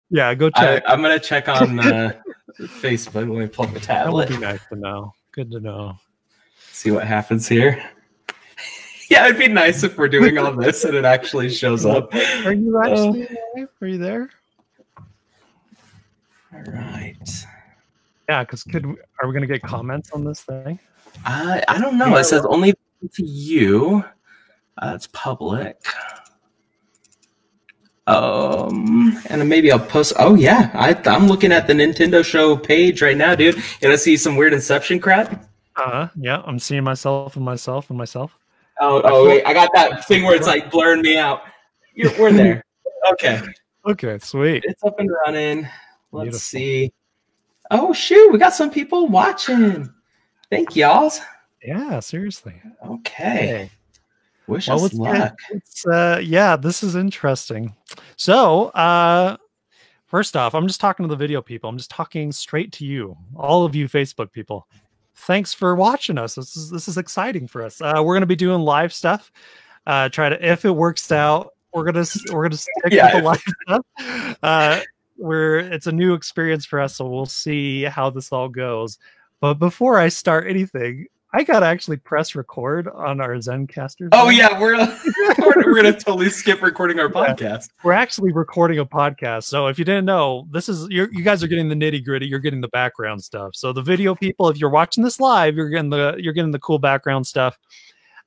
Yeah, go check. I'm gonna check on Facebook. Let me pull up the tablet. That would be nice to know. Good to know. See what happens here. Yeah, it'd be nice if we're doing all this and it actually shows up. Are you actually live? Are you there? All right. Yeah, because are we gonna get comments on this thing? I don't know. It says only to you. It's public. And maybe I'll post. Oh yeah, I'm looking at the Nintendo Show page right now, dude. You wanna see some weird Inception crap? Yeah, I'm seeing myself and myself and myself. Oh wait, I got that thing where it's like blurring me out. We're there. Okay. Okay, sweet. It's up and running. Let's see. Oh shoot, we got some people watching. Thank y'all. Yeah, seriously. Okay. Wish us luck. Yeah, this is interesting. So, first off, I'm just talking to the video people. I'm just talking straight to you, all of you Facebook people. Thanks for watching us. This is exciting for us. We're gonna be doing live stuff. If it works out, we're gonna stick with the live stuff. It's a new experience for us, so we'll see how this all goes. But before I start anything, I gotta actually press record on our Zencastr. Oh yeah, we're gonna totally skip recording our podcast. We're actually recording a podcast. So if you didn't know, you guys are getting the nitty gritty. You're getting the background stuff. So the video people, if you're watching this live, you're getting the cool background stuff.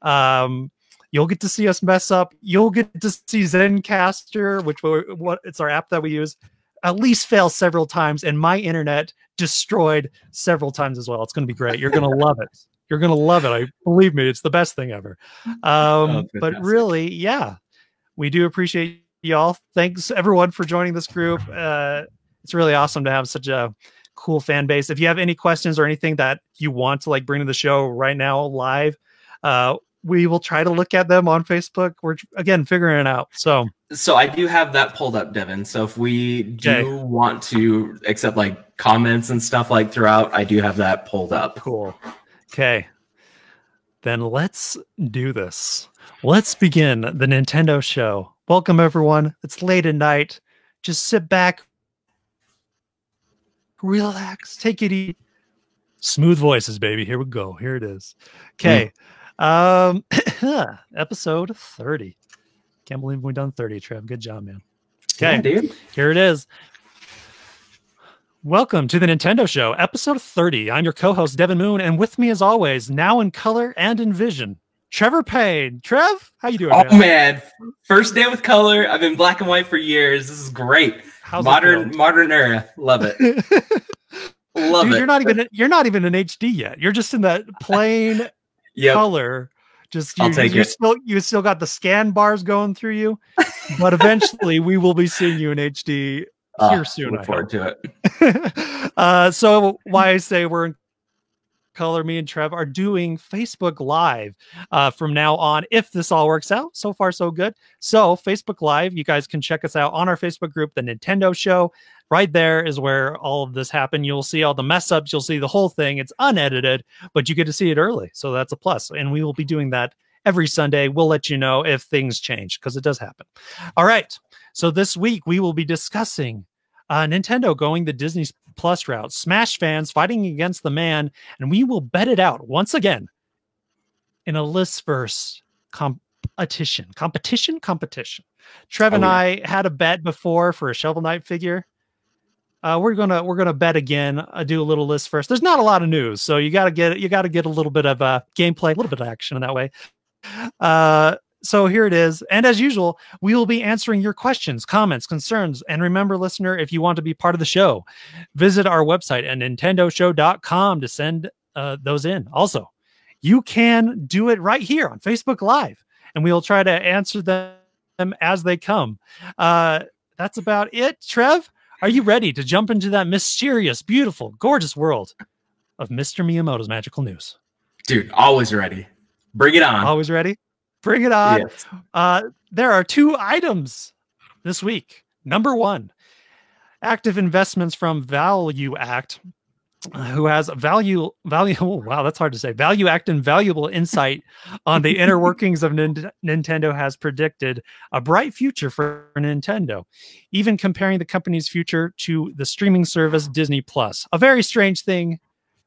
You'll get to see us mess up. You'll get to see Zencastr, it's our app that we use, at least fail several times, and my internet destroyed several times as well. It's going to be great. You're going to love it. You're going to love it. Believe me, it's the best thing ever. But really, yeah, we do appreciate y'all. Thanks everyone for joining this group. It's really awesome to have such a cool fan base. If you have any questions or anything that you want to bring to the show right now live, we will try to look at them on Facebook. We're again figuring it out. So I do have that pulled up, Devin. So if we do want to accept comments and stuff throughout, I do have that pulled up. Cool. Okay. Then let's do this. Let's begin the Nintendo show. Welcome everyone. It's late at night. Just sit back, relax, take it easy. Smooth voices, baby. Here we go. Here it is. Okay. Episode 30. Can't believe we've done 30, Trev. Good job, man. Okay, yeah, dude. Here it is. Welcome to the Nintendo Show, episode 30. I'm your co-host, Devin Moon, and with me as always, now in color and in vision, Trevor Payne. Trev, how you doing? Oh, man. First day with color. I've been black and white for years. This is great. Modern era. Love it. Love it. You're not even in HD yet. You're just in that plain color. Just you still got the scan bars going through you, but eventually we will be seeing you in HD here soon. Look forward to it. So why I say we're in color, me and Trev are doing Facebook Live from now on, if this all works out. So far, so good. So Facebook Live, you guys can check us out on our Facebook group, The Nintendo Show. Right there is where all of this happened. You'll see all the mess ups. You'll see the whole thing. It's unedited, but you get to see it early. So that's a plus. And we will be doing that every Sunday. We'll let you know if things change because it does happen. All right. So this week we will be discussing Nintendo going the Disney Plus route, Smash fans fighting against the man, and we will bet it out once again in a Listverse competition. Trev and I had a bet before for a Shovel Knight figure. We're gonna bet again. Do a little Listverse. There's not a lot of news, so you gotta get a little bit of gameplay, a little bit of action in that way. So here it is. And as usual, we will be answering your questions, comments, concerns. And remember, listener, if you want to be part of the show, visit our website at nintendoshow.com to send those in. Also, you can do it right here on Facebook Live, and we'll try to answer them as they come. That's about it. Trev, are you ready to jump into that mysterious, beautiful, gorgeous world of Mr. Miyamoto's magical news? Dude, always ready. Bring it on. Always ready? Bring it on. Yes. There are 2 items this week. Number 1, active investments from Value Act who has value. Oh, wow, that's hard to say. Value-act and valuable insight on the inner workings of Nintendo, has predicted a bright future for Nintendo, even comparing the company's future to the streaming service Disney Plus. A very strange thing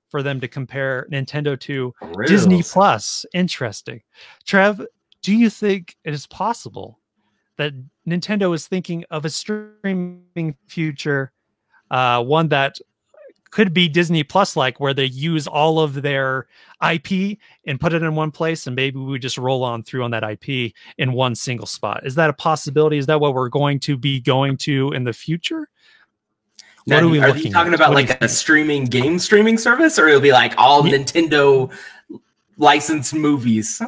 for them to compare Nintendo to Disney Plus. Interesting. Trev, do you think it is possible that Nintendo is thinking of a streaming future, one that could be Disney Plus like, where they use all of their IP and put it in one place, and maybe we just roll on through on that IP in one single spot? Is that a possibility? Is that what we're going to be going to in the future? Now, are you talking about like a streaming service, or it'll be like all Nintendo licensed movies?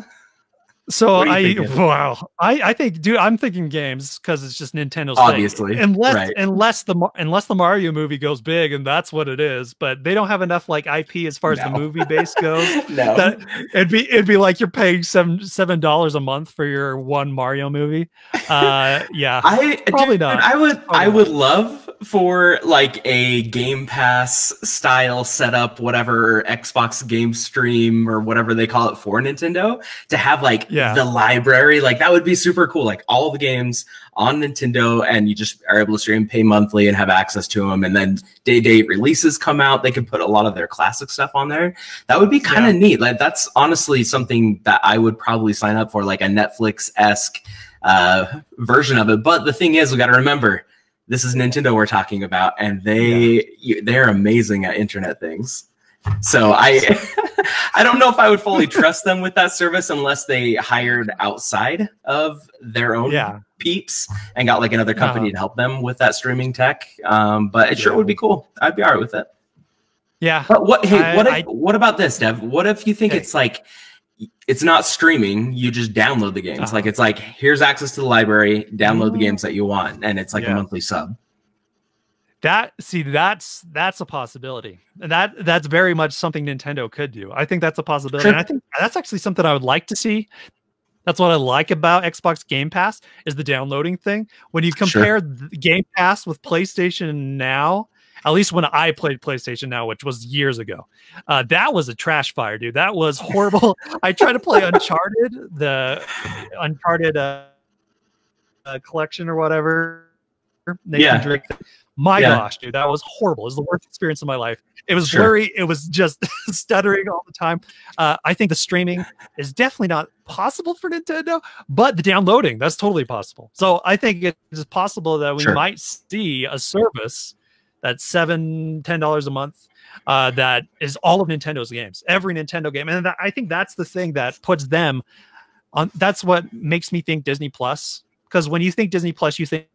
So I think, dude, I'm thinking games, because it's just Nintendo's obviously thing. Unless the Mario movie goes big, and that's what it is. But they don't have enough like IP as far as the movie base goes. No, that it'd be like you're paying $7 a month for your one Mario movie. Yeah, probably not. I would love for like a Game Pass style setup, whatever, Xbox Game Stream or whatever they call it for Nintendo, to have like the library. Like that would be super cool. Like all the games on Nintendo, and you just are able to stream, pay monthly, and have access to them. And then day-to-day releases come out, they can put a lot of their classic stuff on there. That would be kind of neat. Like that's honestly something that I would probably sign up for, like a Netflix-esque version of it. But the thing is, we got to remember, this is Nintendo we're talking about, and they're amazing at internet things. So I don't know if I would fully trust them with that service unless they hired outside of their own peeps and got like another company to help them with that streaming tech. But it sure would be cool. I'd be all right with it. Yeah. But what about this, Dev? What if you think it's like, it's not streaming, you just download the games? Like it's like, here's access to the library, download the games that you want, and it's like a monthly sub. That's a possibility. And that's very much something Nintendo could do. I think that's a possibility. Sure. And I think that's actually something I would like to see. That's what I like about Xbox Game Pass, is the downloading thing. When you compare the Game Pass with PlayStation Now, at least when I played PlayStation Now, which was years ago, that was a trash fire, dude. That was horrible. I tried to play Uncharted, the Uncharted collection or whatever. Nathan Drake. My gosh, dude, that was horrible. It was the worst experience of my life. It was blurry. It was just stuttering all the time. I think the streaming is definitely not possible for Nintendo, but the downloading, that's totally possible. So I think it is possible that we might see a service that's $10 a month that is all of Nintendo's games, every Nintendo game. And I think that's the thing that puts them on. That's what makes me think Disney Plus, because when you think Disney Plus, you think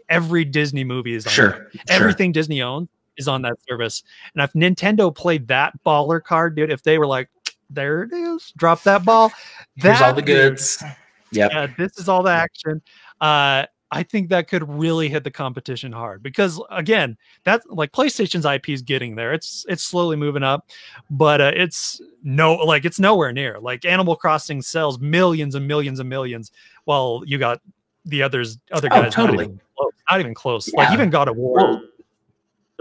every Disney movie is on there. Everything Disney owns is on that service. And if Nintendo played that baller card, dude, if they were like, there it is, drop that ball, here's all the goods, this is all the action, I think that could really hit the competition hard, because again, that's like PlayStation's IP is getting there. It's slowly moving up, but it's nowhere near. Like Animal Crossing sells millions and millions and millions, while you got the other guys not even close. Like even God of War.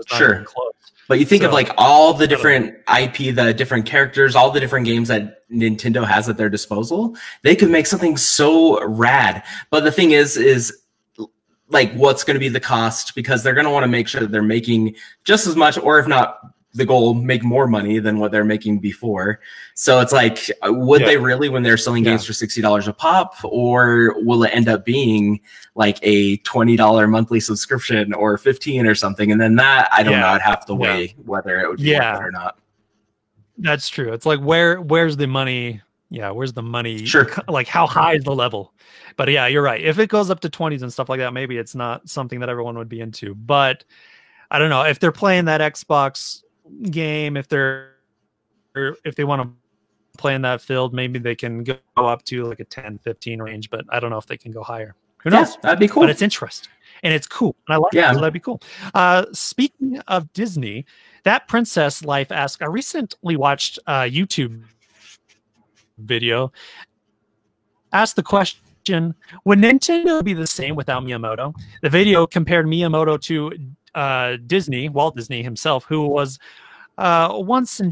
Sure. But you think of like all the different IP, the different characters, all the different games that Nintendo has at their disposal, they could make something so rad. But the thing is like, what's going to be the cost? Because they're going to want to make sure that they're making just as much, or if not the goal, make more money than what they're making before. So it's like, would they really, when they're selling games for $60 a pop, or will it end up being like a $20 monthly subscription or $15 or something? And then that, I don't know, I'd have to weigh whether it would be worth it or not. That's true. It's like, where's the money? Yeah. Where's the money? Like how high is the level? But yeah, you're right. If it goes up to 20s and stuff like that, maybe it's not something that everyone would be into. But I don't know if they're playing that Xbox game, if they want to play in that field, maybe they can go up to like a 10-15 range, but I don't know if they can go higher. Who knows? That'd be cool. But it's interesting and it's cool, and I like it, so that'd be cool. Speaking of Disney, That Princess Life asks, I recently watched a YouTube video, asked the question, would Nintendo be the same without Miyamoto? The video compared Miyamoto to Disney, Walt Disney himself, who was a once in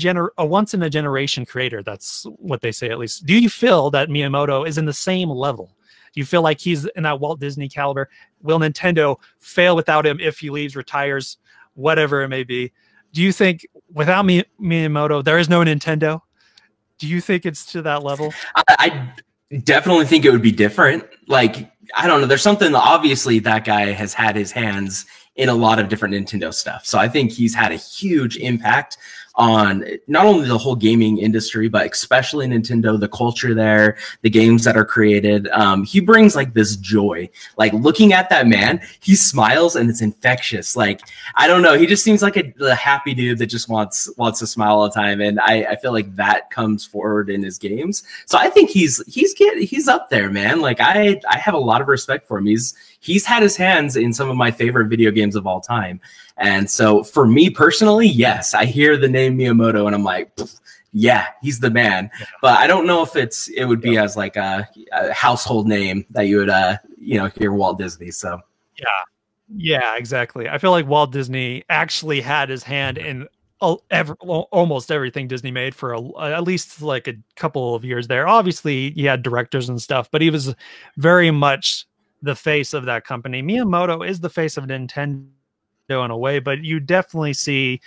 a generation creator. That's what they say, at least. Do you feel that Miyamoto is in the same level? Do you feel like he's in that Walt Disney caliber? Will Nintendo fail without him if he leaves, retires, whatever it may be? Do you think without Miyamoto, there is no Nintendo? Do you think it's to that level? I definitely think it would be different. Like, I don't know. There's something, obviously, that guy has had his hands in a lot of different Nintendo stuff. So I think he's had a huge impact on not only the whole gaming industry, but especially Nintendo, the culture there, the games that are created. He brings like this joy. Like looking at that man, he smiles and it's infectious. Like, I don't know. He just seems like a happy dude that just wants to smile all the time. And I feel like that comes forward in his games. So I think he's up there, man. Like I have a lot of respect for him. He's had his hands in some of my favorite video games of all time. And so for me personally, yes, I hear the name Miyamoto and I'm like, yeah, he's the man. Yeah. But I don't know if it would be as like a household name that you would, hear Walt Disney. So yeah, exactly. I feel like Walt Disney actually had his hand in almost everything Disney made for at least like a couple of years there. Obviously, he had directors and stuff, but he was very much the face of that company. Miyamoto is the face of Nintendo in a way, but you definitely see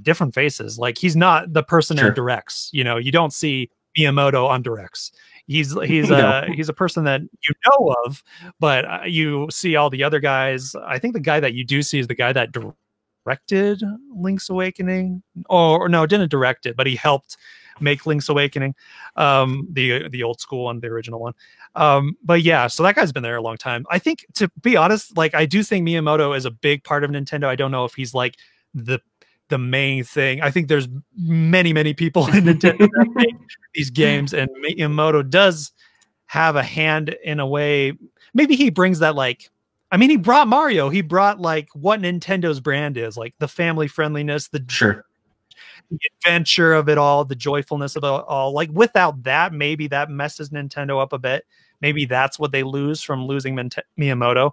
different faces. Like he's not the person that directs. You don't see Miyamoto on directs. He's a person that you know of, but you see all the other guys. I think the guy that you do see is the guy that directed Link's Awakening, or no, didn't direct it, but he helped make Link's Awakening, the old school one, the original one. But yeah, so that guy's been there a long time. I think, to be honest, like I do think Miyamoto is a big part of Nintendo. I don't know if he's like the main thing. I think there's many people in Nintendo that make these games, and Miyamoto does have a hand in a way. Maybe he brings that, like, I mean, he brought Mario. He brought like what Nintendo's brand is, like the family friendliness, the adventure of it all, the joyfulness of it all. Like without that, maybe that messes Nintendo up a bit. Maybe that's what they lose from losing Miyamoto.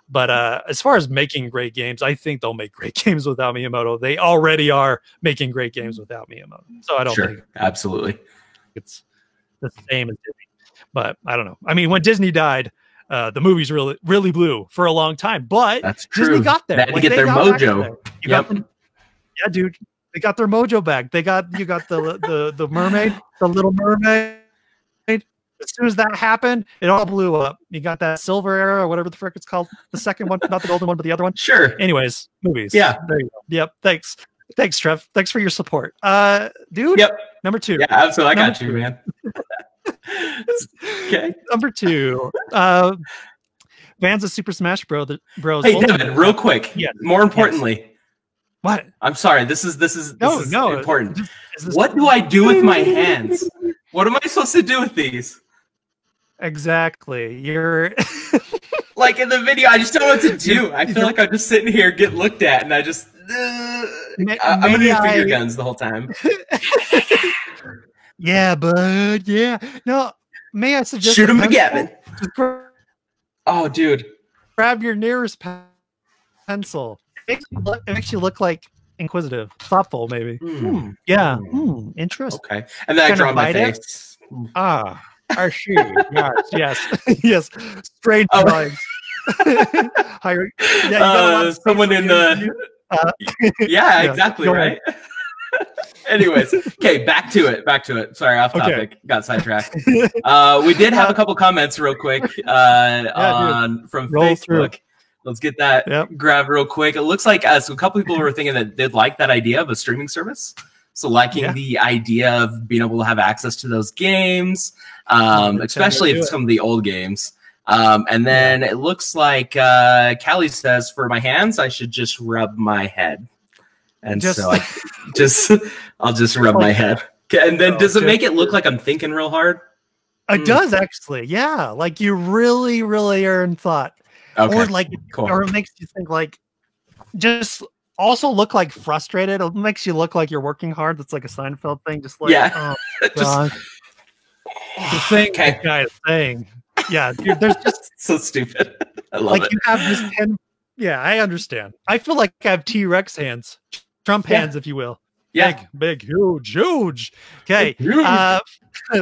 But as far as making great games, I think they'll make great games without Miyamoto. They already are making great games without Miyamoto. So I don't think absolutely it's the same as Disney. But I don't know. I mean, when Disney died, the movies really blew for a long time. But that's true. Disney got there. They had to get their mojo. Yeah, dude. They got their mojo back. You got the mermaid, the Little Mermaid. As soon as that happened, it all blew up. You got that silver era, or whatever the frick it's called. The second one, not the golden one, but the other one. Sure. Anyways, movies. Yeah. There you go. Yep. Thanks, Trev. Thanks for your support. Dude. Yep. Number 2. Yeah, absolutely. I got you, man. Okay. Number 2. Fans of Super Smash Bros. Hey, Devin, real quick. Yes. More importantly. What? I'm sorry. This is important. What do do I do with my hands? What am I supposed to do with these? Exactly. You're like in the video, I just don't know what to do. I feel like I'm just sitting here, get looked at, and I just I'm gonna do finger guns the whole time. Yeah, bud. Yeah. No, may I suggest shoot him to Gavin? Oh, dude. Grab your nearest pencil. It makes you look like inquisitive, thoughtful, maybe. Yeah. Interesting. Okay. And then I draw my face. I see. Yes. Strange drawings. Someone in the yeah, exactly, right? Anyways, okay, back to it. Sorry, off topic. Okay. Got sidetracked. We did have a couple comments real quick from Facebook. Through. Let's get that grabbed real quick. It looks like so a couple people were thinking that they'd like that idea of a streaming service. So liking the idea of being able to have access to those games, especially if some of the old games. And then it looks like Callie says, for my hands, I should just rub my head. And so I'll just rub my head. Okay, and then does it make it look like I'm thinking real hard? It does, actually. Yeah, like you really are in thought. Okay. Or like, or it makes you think like, just also look like frustrated. It makes you look like you're working hard. That's like a Seinfeld thing. Just like, oh, God. The thing that guy is saying. Yeah, dude, there's just so stupid. I love like it. You have this 10 Yeah, I understand. I feel like I have T-Rex hands, Trump hands, if you will. Yeah. Big, huge. Okay.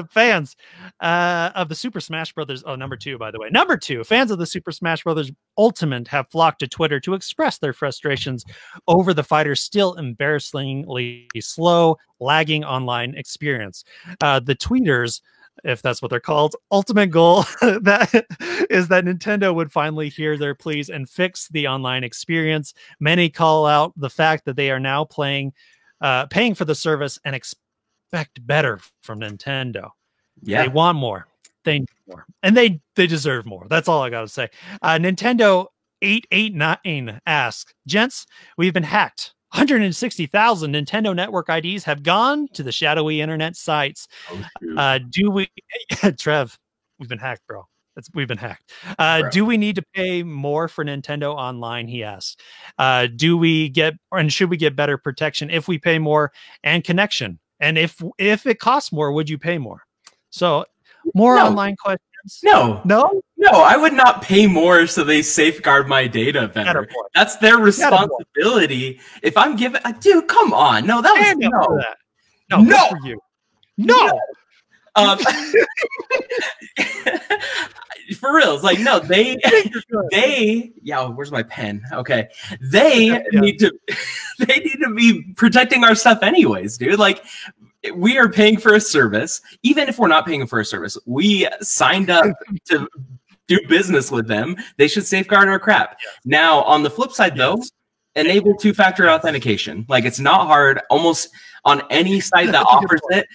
Fans of the Super Smash Brothers. Oh, number 2, by the way. Number 2, fans of the Super Smash Brothers Ultimate have flocked to Twitter to express their frustrations over the fighter's still embarrassingly slow, lagging online experience. The tweeters, if that's what they're called, ultimate goal that is that Nintendo would finally hear their pleas and fix the online experience. Many call out the fact that they are now paying for the service and expect better from Nintendo. Yeah, they want more, they need more, and they deserve more. That's all I gotta say. Nintendo 889 asks, gents, we've been hacked. 160,000 Nintendo Network IDs have gone to the shadowy internet sites. Do we, Trev? We've been hacked, bro. We've been hacked. Do we need to pay more for Nintendo Online? He asks. Do we get, and should we get better protection if we pay more and connection? And if it costs more, would you pay more? So more online questions. No, I would not pay more so they safeguard my data better. That's their responsibility. If I'm giving, dude, come on. No, that was no for you. No. For real, it's like, no, they yeah, where's my pen? Okay, they need to be protecting our stuff anyways, dude. Like, we are paying for a service. Even if we're not paying for a service, we signed up to do business with them. They should safeguard our crap. Now, on the flip side, though, enable 2-factor authentication. Like, it's not hard. Almost on any site that offers it,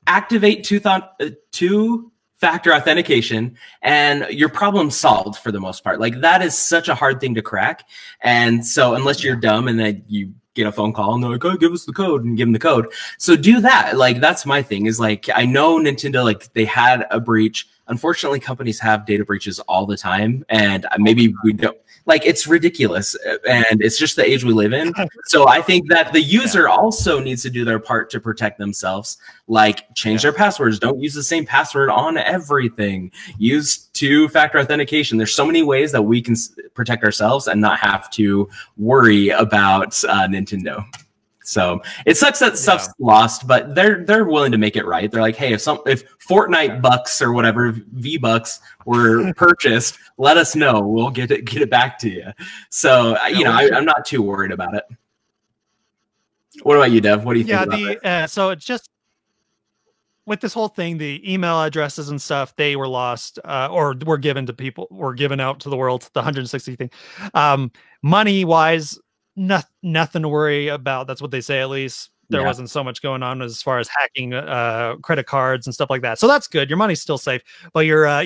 activate 2-factor authentication, and your problem's solved for the most part. Like, that is such a hard thing to crack. And so, unless you're dumb and then you get a phone call and they're like, oh, give us the code, and give them the code. So do that. Like, that's my thing, is like, I know Nintendo, like, they had a breach. Unfortunately, companies have data breaches all the time, and maybe we don't. Like, it's ridiculous, and it's just the age we live in. So I think that the user also needs to do their part to protect themselves. Like, change their passwords. Don't use the same password on everything. Use 2-factor authentication. There's so many ways that we can protect ourselves and not have to worry about Nintendo. So it sucks that stuff's lost, but they're willing to make it right. They're like, hey, if Fortnite bucks or whatever V-bucks were purchased, let us know. We'll get it back to you. So you know, I'm not too worried about it. What about you, Dev? What do you think about it? So it's just with this whole thing, the email addresses and stuff, they were lost or were given to people, were given out to the world. The 160 thing, money wise. Nothing to worry about. That's what they say, at least. There wasn't so much going on as far as hacking credit cards and stuff like that. So that's good. Your money's still safe, but your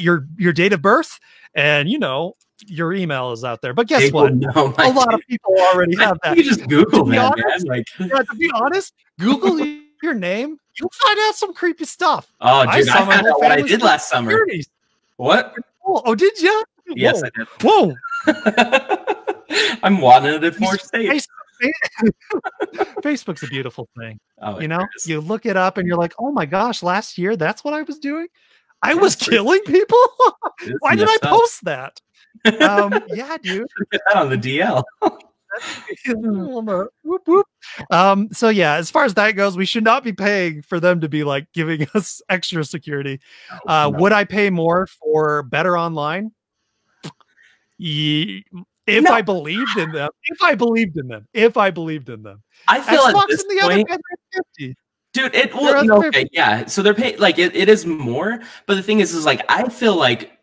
date of birth and, you know, your email is out there. But guess what? A lot of people already have that. You just Google that, man. Like, to be honest, Google your name, you'll find out some creepy stuff. Oh, dude, I found out what I did last summer. What? Oh, did you? Yes, I did. Whoa. I'm wanted at 4 states. Facebook's a beautiful thing. Oh, you know, you look it up and you're like, oh my gosh, last year, that's what I was doing. I was killing people. Why did I post that? Yeah, dude. Get that on the DL. Whoop, whoop. So yeah, as far as that goes, we should not be paying for them to be like giving us extra security. Would I pay more for better online? If I believed in them, I feel Xbox at this point, dude, okay, yeah. So they're paying, like, it is more, but the thing is like, I feel like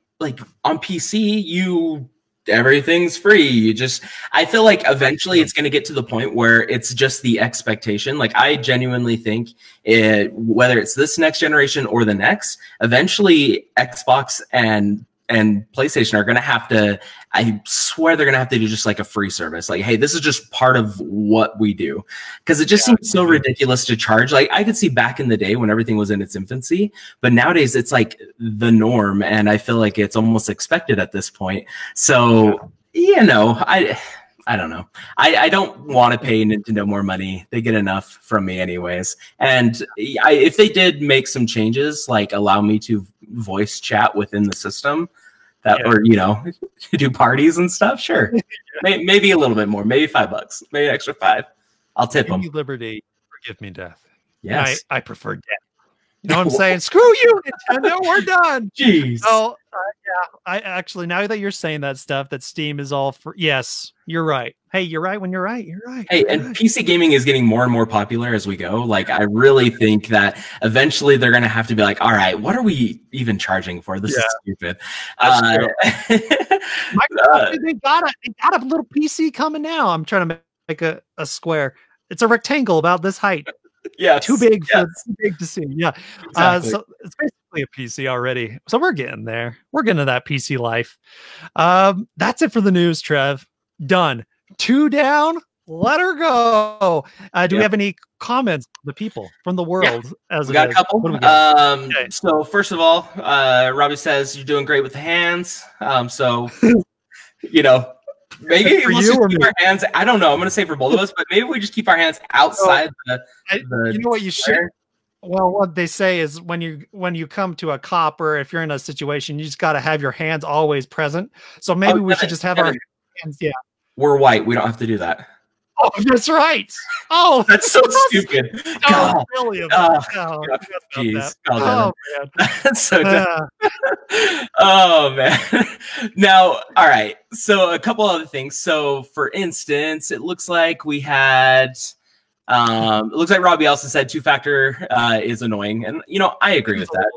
on PC, everything's free. I feel like eventually it's going to get to the point where it's just the expectation. Like, I genuinely think whether it's this next generation or the next, eventually Xbox and PlayStation are going to have to, I swear they're going to have to do just like a free service. Like, hey, this is just part of what we do. Because it just seems so ridiculous to charge. Like, I could see back in the day when everything was in its infancy, but nowadays it's like the norm. And I feel like it's almost expected at this point. So, you know, I don't know. I don't want to pay Nintendo more money. They get enough from me anyways. And if they did make some changes, like allow me to voice chat within the system, that, or do parties and stuff. Sure, maybe a little bit more, maybe $5, maybe an extra 5. I'll tip them. Liberty, forgive me death. Yes, I prefer death. You know what I'm saying? Screw you, Nintendo. We're done. Jeez. So I actually, now that you're saying that stuff, that Steam is all for. Yes, you're right. Hey, you're right. When you're right, you're right. Hey, and PC gaming is getting more and more popular as we go. Like, I really think that eventually they're going to have to be like, all right, what are we even charging for? This is stupid. Microsoft, they got a little PC coming now. I'm trying to make a square. It's a rectangle about this height. Yeah, too big to see. Yeah, exactly. So it's basically a PC already. So we're getting there. We're getting to that PC life. That's it for the news, Trev. Done. 2 down. Let her go. Do we have any comments from the people from the world? As we got a couple. Okay. So first of all, Robbie says you're doing great with the hands. So maybe for we'll you just keep our hands. I don't know. I'm going to say for both of us, but maybe we just keep our hands outside the. You know what you should. Well, what they say is when you come to a cop, or if you're in a situation, you just got to have your hands always present. So maybe we should just have our hands. Yeah, we're white. We don't have to do that. Oh, that's right. Oh, that's so stupid. God. Jeez. Oh, man. That's so dumb. Oh, man. Now, all right. So a couple other things. So for instance, it looks like we had, it looks like Robbie also said 2-factor is annoying. And, I agree with that.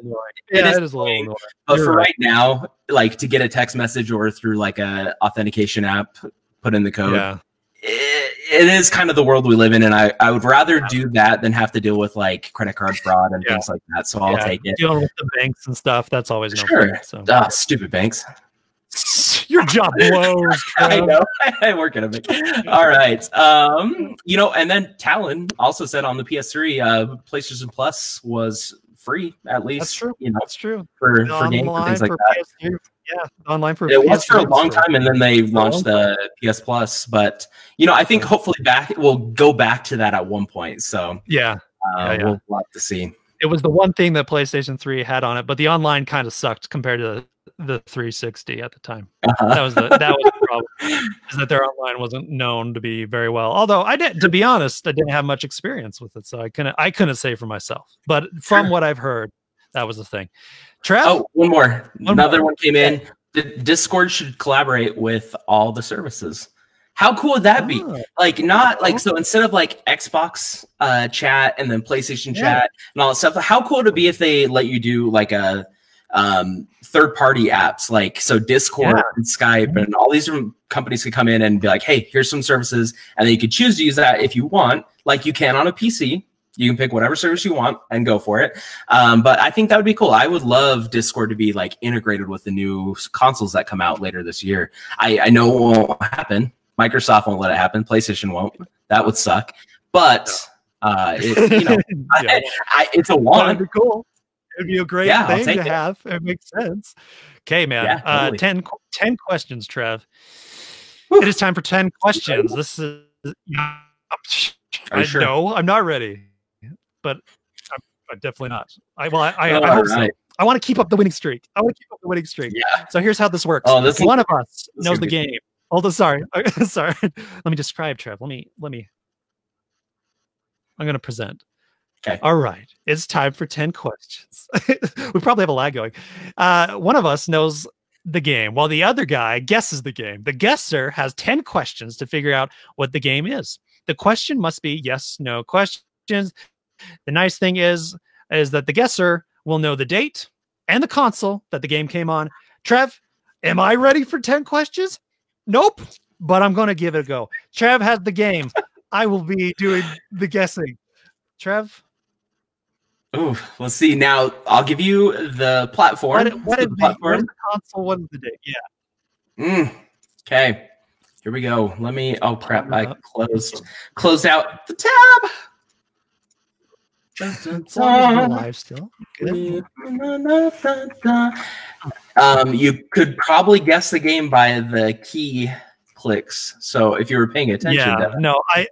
It is a little annoying. But for right now, like to get a text message or through like a authentication app, put in the code. Yeah. It is kind of the world we live in, and I would rather do that than have to deal with like credit card fraud and things like that. So I'll take it. Dealing with the banks and stuff, that's always sure. Fun, stupid banks. Your job blows. I know. I work at a bank. All right. And then Talon also said on the PS3, PlayStation Plus was free at least. That's true. That's true for games and things like that. PS3. Yeah, online for it PS3 was for a long time, and then they launched the PS Plus. But I think hopefully we'll go back to that at one point. So we'll have to see. It was the one thing that PlayStation 3 had on it, but the online kind of sucked compared to the 360 at the time. That was the problem, is that their online wasn't known to be very well. Although to be honest, I didn't have much experience with it, so I couldn't say for myself. But from what I've heard, that was the thing. Trev? Oh, one more. Another one came in. Discord should collaborate with all the services. How cool would that be? Like, not like, so instead of like Xbox chat and then PlayStation chat and all that stuff, how cool would it be if they let you do like a third-party apps, like so Discord and Skype and all these different companies could come in and be like, hey, here's some services, and then you could choose to use that if you want, like you can on a PC. You can pick whatever service you want and go for it. But I think that would be cool. I would love Discord to be like integrated with the new consoles that come out later this year. I know it won't happen. Microsoft won't let it happen. PlayStation won't. That would suck. But it's a want. It'd be cool. It'd be a great thing to have. It makes sense. Okay, man. Yeah, totally. 10 questions, Trev. Whew. It is time for 10 questions. This is. Sure? No, I'm not ready. But I'm definitely not. I hope so. I want to keep up the winning streak. Yeah. So here's how this works. One of us knows the game. Although, sorry. Let me describe, Trev. Let me. I'm going to present. Okay. All right. It's time for 10 questions. We probably have a lag going. One of us knows the game while the other guy guesses the game. The guesser has 10 questions to figure out what the game is. The question must be yes, no questions. The nice thing is that the guesser will know the date and the console that the game came on. Trev, am I ready for 10 questions? Nope, but I'm going to give it a go. Trev has the game. I will be doing the guessing. Trev? Ooh, we'll see. Now, I'll give you the platform. What is the console? What is the date? Yeah. Okay. Here we go. Oh crap, I closed out the tab. Live still. You could probably guess the game by the key clicks. So if you were paying attention, I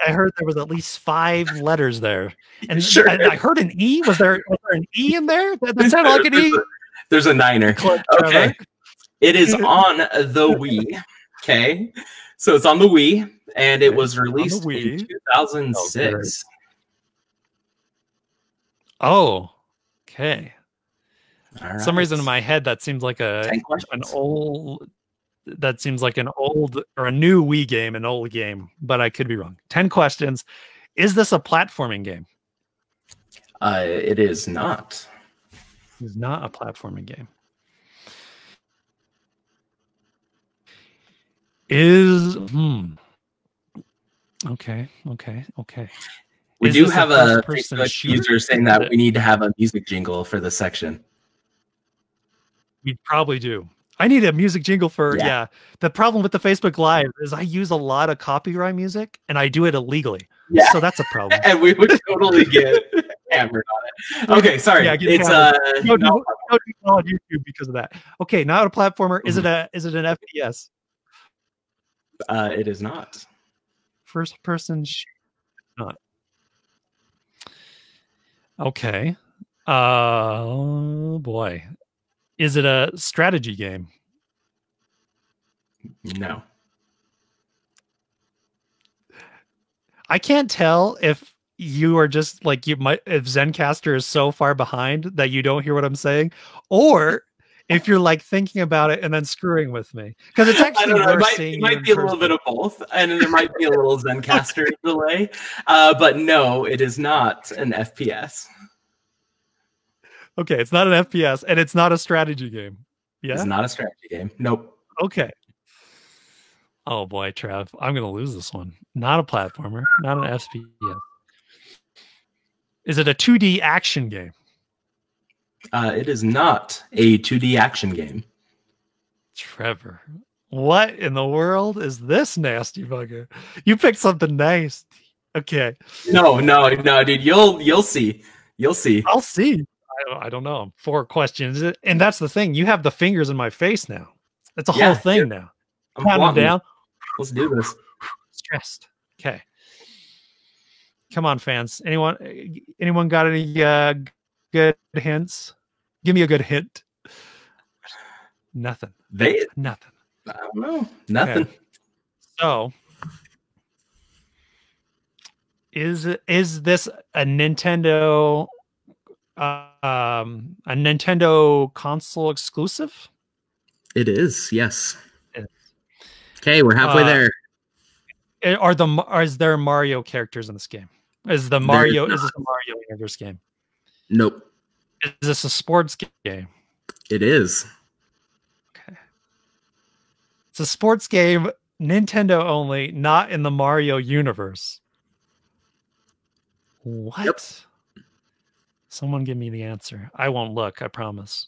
heard there was at least 5 letters there, and sure. I heard an E. Was there an E in there? That sounded like an E. There's a 9er. Okay. It is on the Wii. Okay. So it's on the Wii, and it was released in 2006. Oh, okay. All right. Some reason in my head that seems like an old or a new Wii game, an old game, but I could be wrong. 10 questions. Is this a platforming game? It is not. It's not a platforming game. Okay. We do have a Facebook user saying that we need to have a music jingle for this section. We probably do. I need a music jingle for, yeah. The problem with the Facebook Live is I use a lot of copyright music and I do it illegally. Yeah. So that's a problem. And we would totally get hammered on it. Okay, sorry. Yeah, it's no on YouTube because of that. Okay, not a platformer. Is it an FPS? It is not. First person not. Okay. Oh boy. Is it a strategy game? No. I can't tell if you are just like if Zencastr is so far behind that you don't hear what I'm saying, or if you're like thinking about it and then screwing with me. Because it's actually it might be a little bit of both, and there might be a little Zencastr delay. But no, it is not an FPS. Okay, it's not an FPS, and it's not a strategy game. Yeah, it's not a strategy game. Nope. Okay. Oh boy, Trev, I'm gonna lose this one. Not a platformer, not an FPS. Is it a 2D action game? It is not a 2D action game. Trevor, what in the world is this nasty bugger? You picked something nice. Okay. No, dude. You'll see. You'll see. I'll see. I don't know. 4 questions, and that's the thing. You have the fingers in my face now. It's a whole thing now. I'm down. Let's do this. Stressed. Okay. Come on, fans. Anyone got any good hints? Give me a good hint. Nothing. Nothing. I don't know. Nothing. Okay. So, is this a Nintendo console exclusive? It is, yes. Okay, we're halfway there. Is there Mario characters in this game? Is this a Mario Universe game? Nope. Is this a sports game? It is. Okay. It's a sports game, Nintendo only, not in the Mario universe. What? Yep. Someone give me the answer. I won't look, I promise.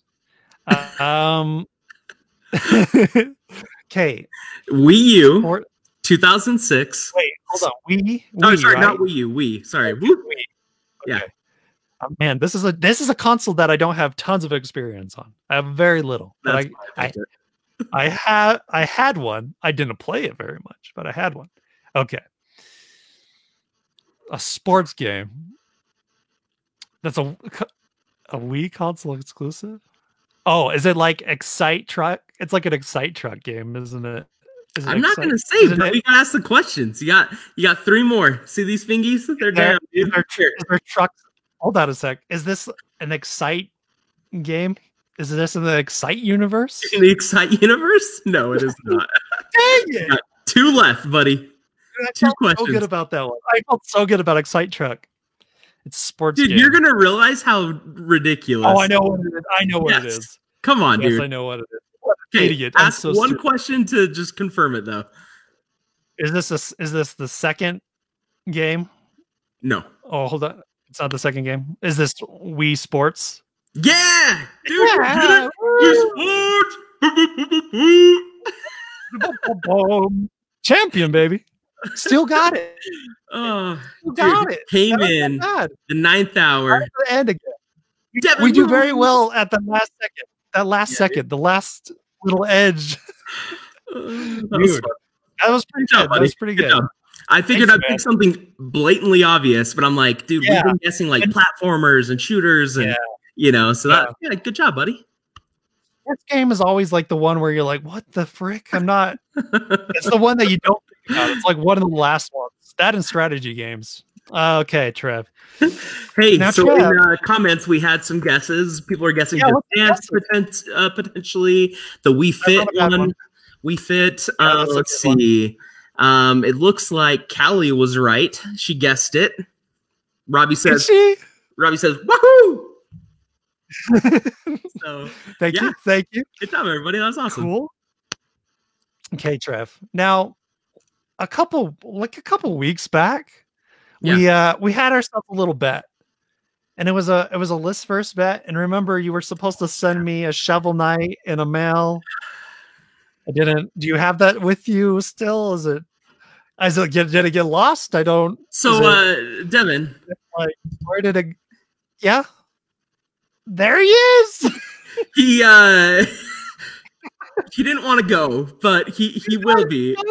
Okay. Wii U, 2006. Wait, hold on. Wii? Oh, sorry, right? not Wii U. Wii. Sorry. Wii. Okay. Yeah. Man, this is a console that I don't have tons of experience on. I have very little. But I had one. I didn't play it very much, but I had one. Okay. A sports game. That's a Wii console exclusive? Oh, is it like Excite Truck? It's like an Excite Truck game, isn't it? I'm not going to say, but we got to ask the questions. You got 3 more. See these fingies? They're down. Is there trucks? Hold on a sec. Is this an Excite game? Is this in the Excite universe? In the Excite universe? No, it is not. Dang it! Got 2 left, buddy. I felt so good about that one. I felt so good about Excite Truck. It's a sports game. You're gonna realize how ridiculous. Oh, I know what it is. I know what it is. Come on, dude. I know what it is. What an idiot. Ask one question to just confirm it, though. Is this the second game? No. Oh, hold on. It's not the second game. Is this Wii Sports? Yeah, dude. Yeah. Wii Champion, baby. Still got it. Oh, got it. Came in the 9th hour. And again. We do very well at the last second. That last second, the last little edge. That was pretty good. That was pretty good. I figured I'd pick something blatantly obvious, but I'm like, dude, we've been guessing like platformers and shooters and so good job, buddy. This game is always like the one where you're like, what the frick? I'm not. It's the one that you don't think about. It's like one of the last ones. That and strategy games. Okay, Trev. Hey, now, so Trev, in comments, we had some guesses. People are guessing Dance potentially. The We Fit one. We Fit. Let's see. It looks like Callie was right. She guessed it. Robbie says, woohoo! So thank you. Good job, everybody. That was awesome. Cool. Okay, Trev. Now, a couple weeks back, we had ourselves a little bet, and it was a Listverse bet. And remember, you were supposed to send me a Shovel Knight in a mail. I didn't. Do you have that with you still? Did it get lost? I don't. So, Devin, like, where did it? Yeah. There he is. He didn't want to go, but he will be. So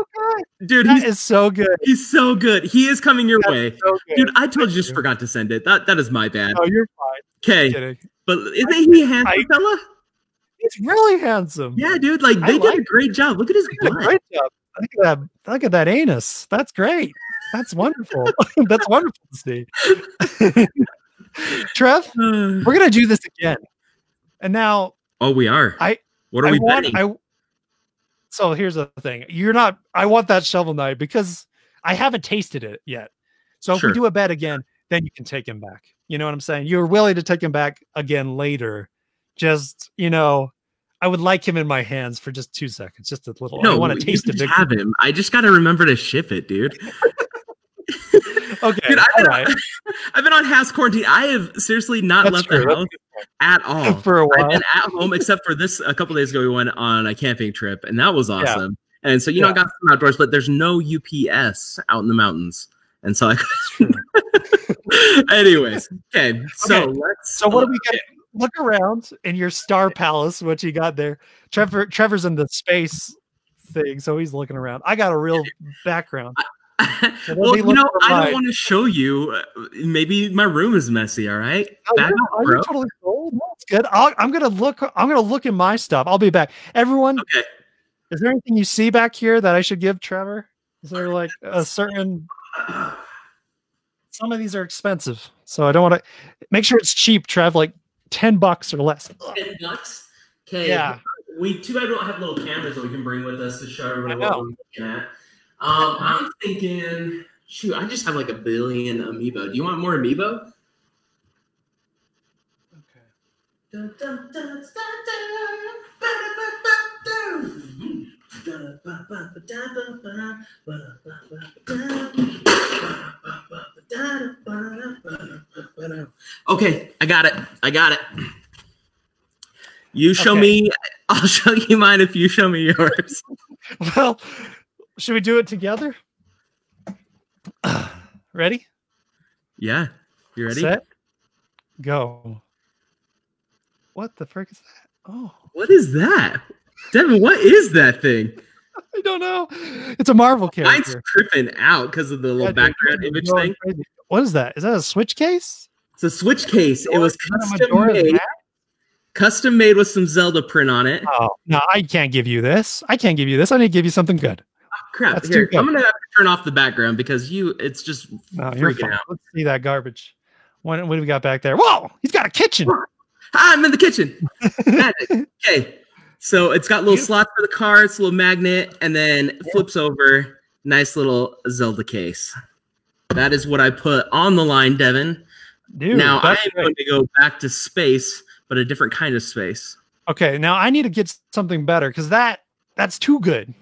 dude, he is so good. He's so good. He is coming your way. So dude, I told you just forgot to send it. That is my bad. Oh, you're fine. Okay. But isn't he a handsome fella? He's really handsome. Yeah, dude. Like they did a great job. Look at his butt. Great job. Look at that anus. That's great. That's wonderful. That's wonderful to see. Trev, we're gonna do this again. And now, oh, we are. What are we betting? So here's the thing. I want that Shovel Knight because I haven't tasted it yet. So if we do a bet again, then you can take him back. You know what I'm saying? You're willing to take him back again later. Just, I would like him in my hands for just 2 seconds. Just a little. No, I want to taste it. Have him. I just got to remember to ship it, dude. Okay. Dude, I've been on house quarantine. I have seriously not left the house at all for a while. I've been at home except for this. A couple days ago, we went on a camping trip, and that was awesome. Yeah. And so I got some outdoors, but there's no UPS out in the mountains, and so I. Anyways, okay. So what do we get? Look around in your Star Palace. What you got there? Trevor's in the space thing, so he's looking around. I got a real background. Well, I don't want to show you. Maybe my room is messy. All right. You're totally cool. No, it's good. I'm gonna look in my stuff. I'll be back. Everyone. Okay. Is there anything you see back here that I should give Trevor? Is there like a certain? Some of these are expensive, so I don't want to. Make sure it's cheap, Trev. Like $10 or less. $10. Okay. Yeah. Too bad we don't have little cameras that we can bring with us to show everybody what we're looking at. I'm thinking, shoot, I just have like 1 billion amiibo. Do you want more amiibo? Okay. Okay, I got it. You show me, I'll show you mine if you show me yours. Well, should we do it together? Ready? Yeah. You ready? Set. Go. What the frick is that? Oh. What is that? Devin, what is that thing? I don't know. It's a Marvel character. Mine's tripping out because of the little background image thing. Crazy. What is that? Is that a Switch case? It's a Switch case. It was custom made with some Zelda print on it. Oh, no, I can't give you this. I need to give you something good. Crap. Here, I'm gonna have to turn off the background because it's just freaking out. Let's see that garbage. What do we got back there? Whoa, he's got a kitchen. I'm in the kitchen. Okay. So it's got little slots for the cards, little magnet, and then flips over. Nice little Zelda case. That is what I put on the line, Devin. Dude, now I am going to go back to space, but a different kind of space. Okay, now I need to get something better because that's too good.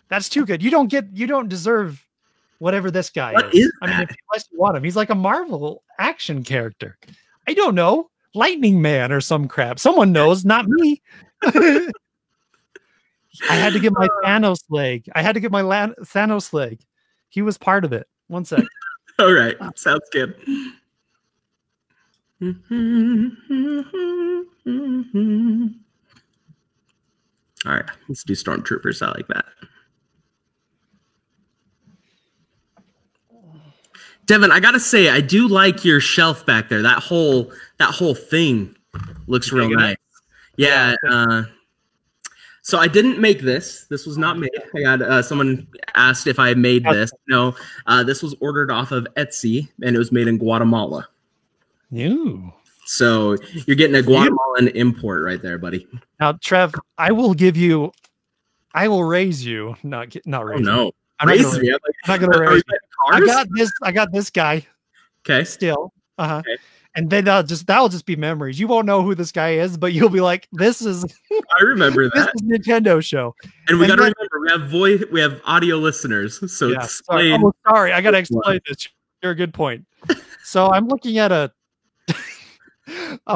That's too good. You don't deserve whatever this guy is. I mean, unless you want him. He's like a Marvel action character. I don't know. Lightning Man or some crap. Someone knows, not me. I had to get my Thanos leg. Thanos leg. He was part of it. 1 sec. All right. Sounds good. All right. Let's do Stormtroopers. I like that. Devin, I gotta say, I do like your shelf back there. That whole thing looks real nice. Yeah, So I didn't make this. This was not made. I got someone asked if I made this. No, this was ordered off of Etsy, and it was made in Guatemala. Ooh. So you're getting a Guatemalan import right there, buddy. Now, Trev, I will raise you. Not raise. Oh, no. You. I'm not gonna raise you. I got this guy. Okay. Still. Okay. And then that'll just be memories. You won't know who this guy is, but you'll be like, "This is." I remember that. This is Nintendo show. And we got to remember, we have audio listeners. So explain. Sorry, I got to explain this. You're a good point. So I'm looking at a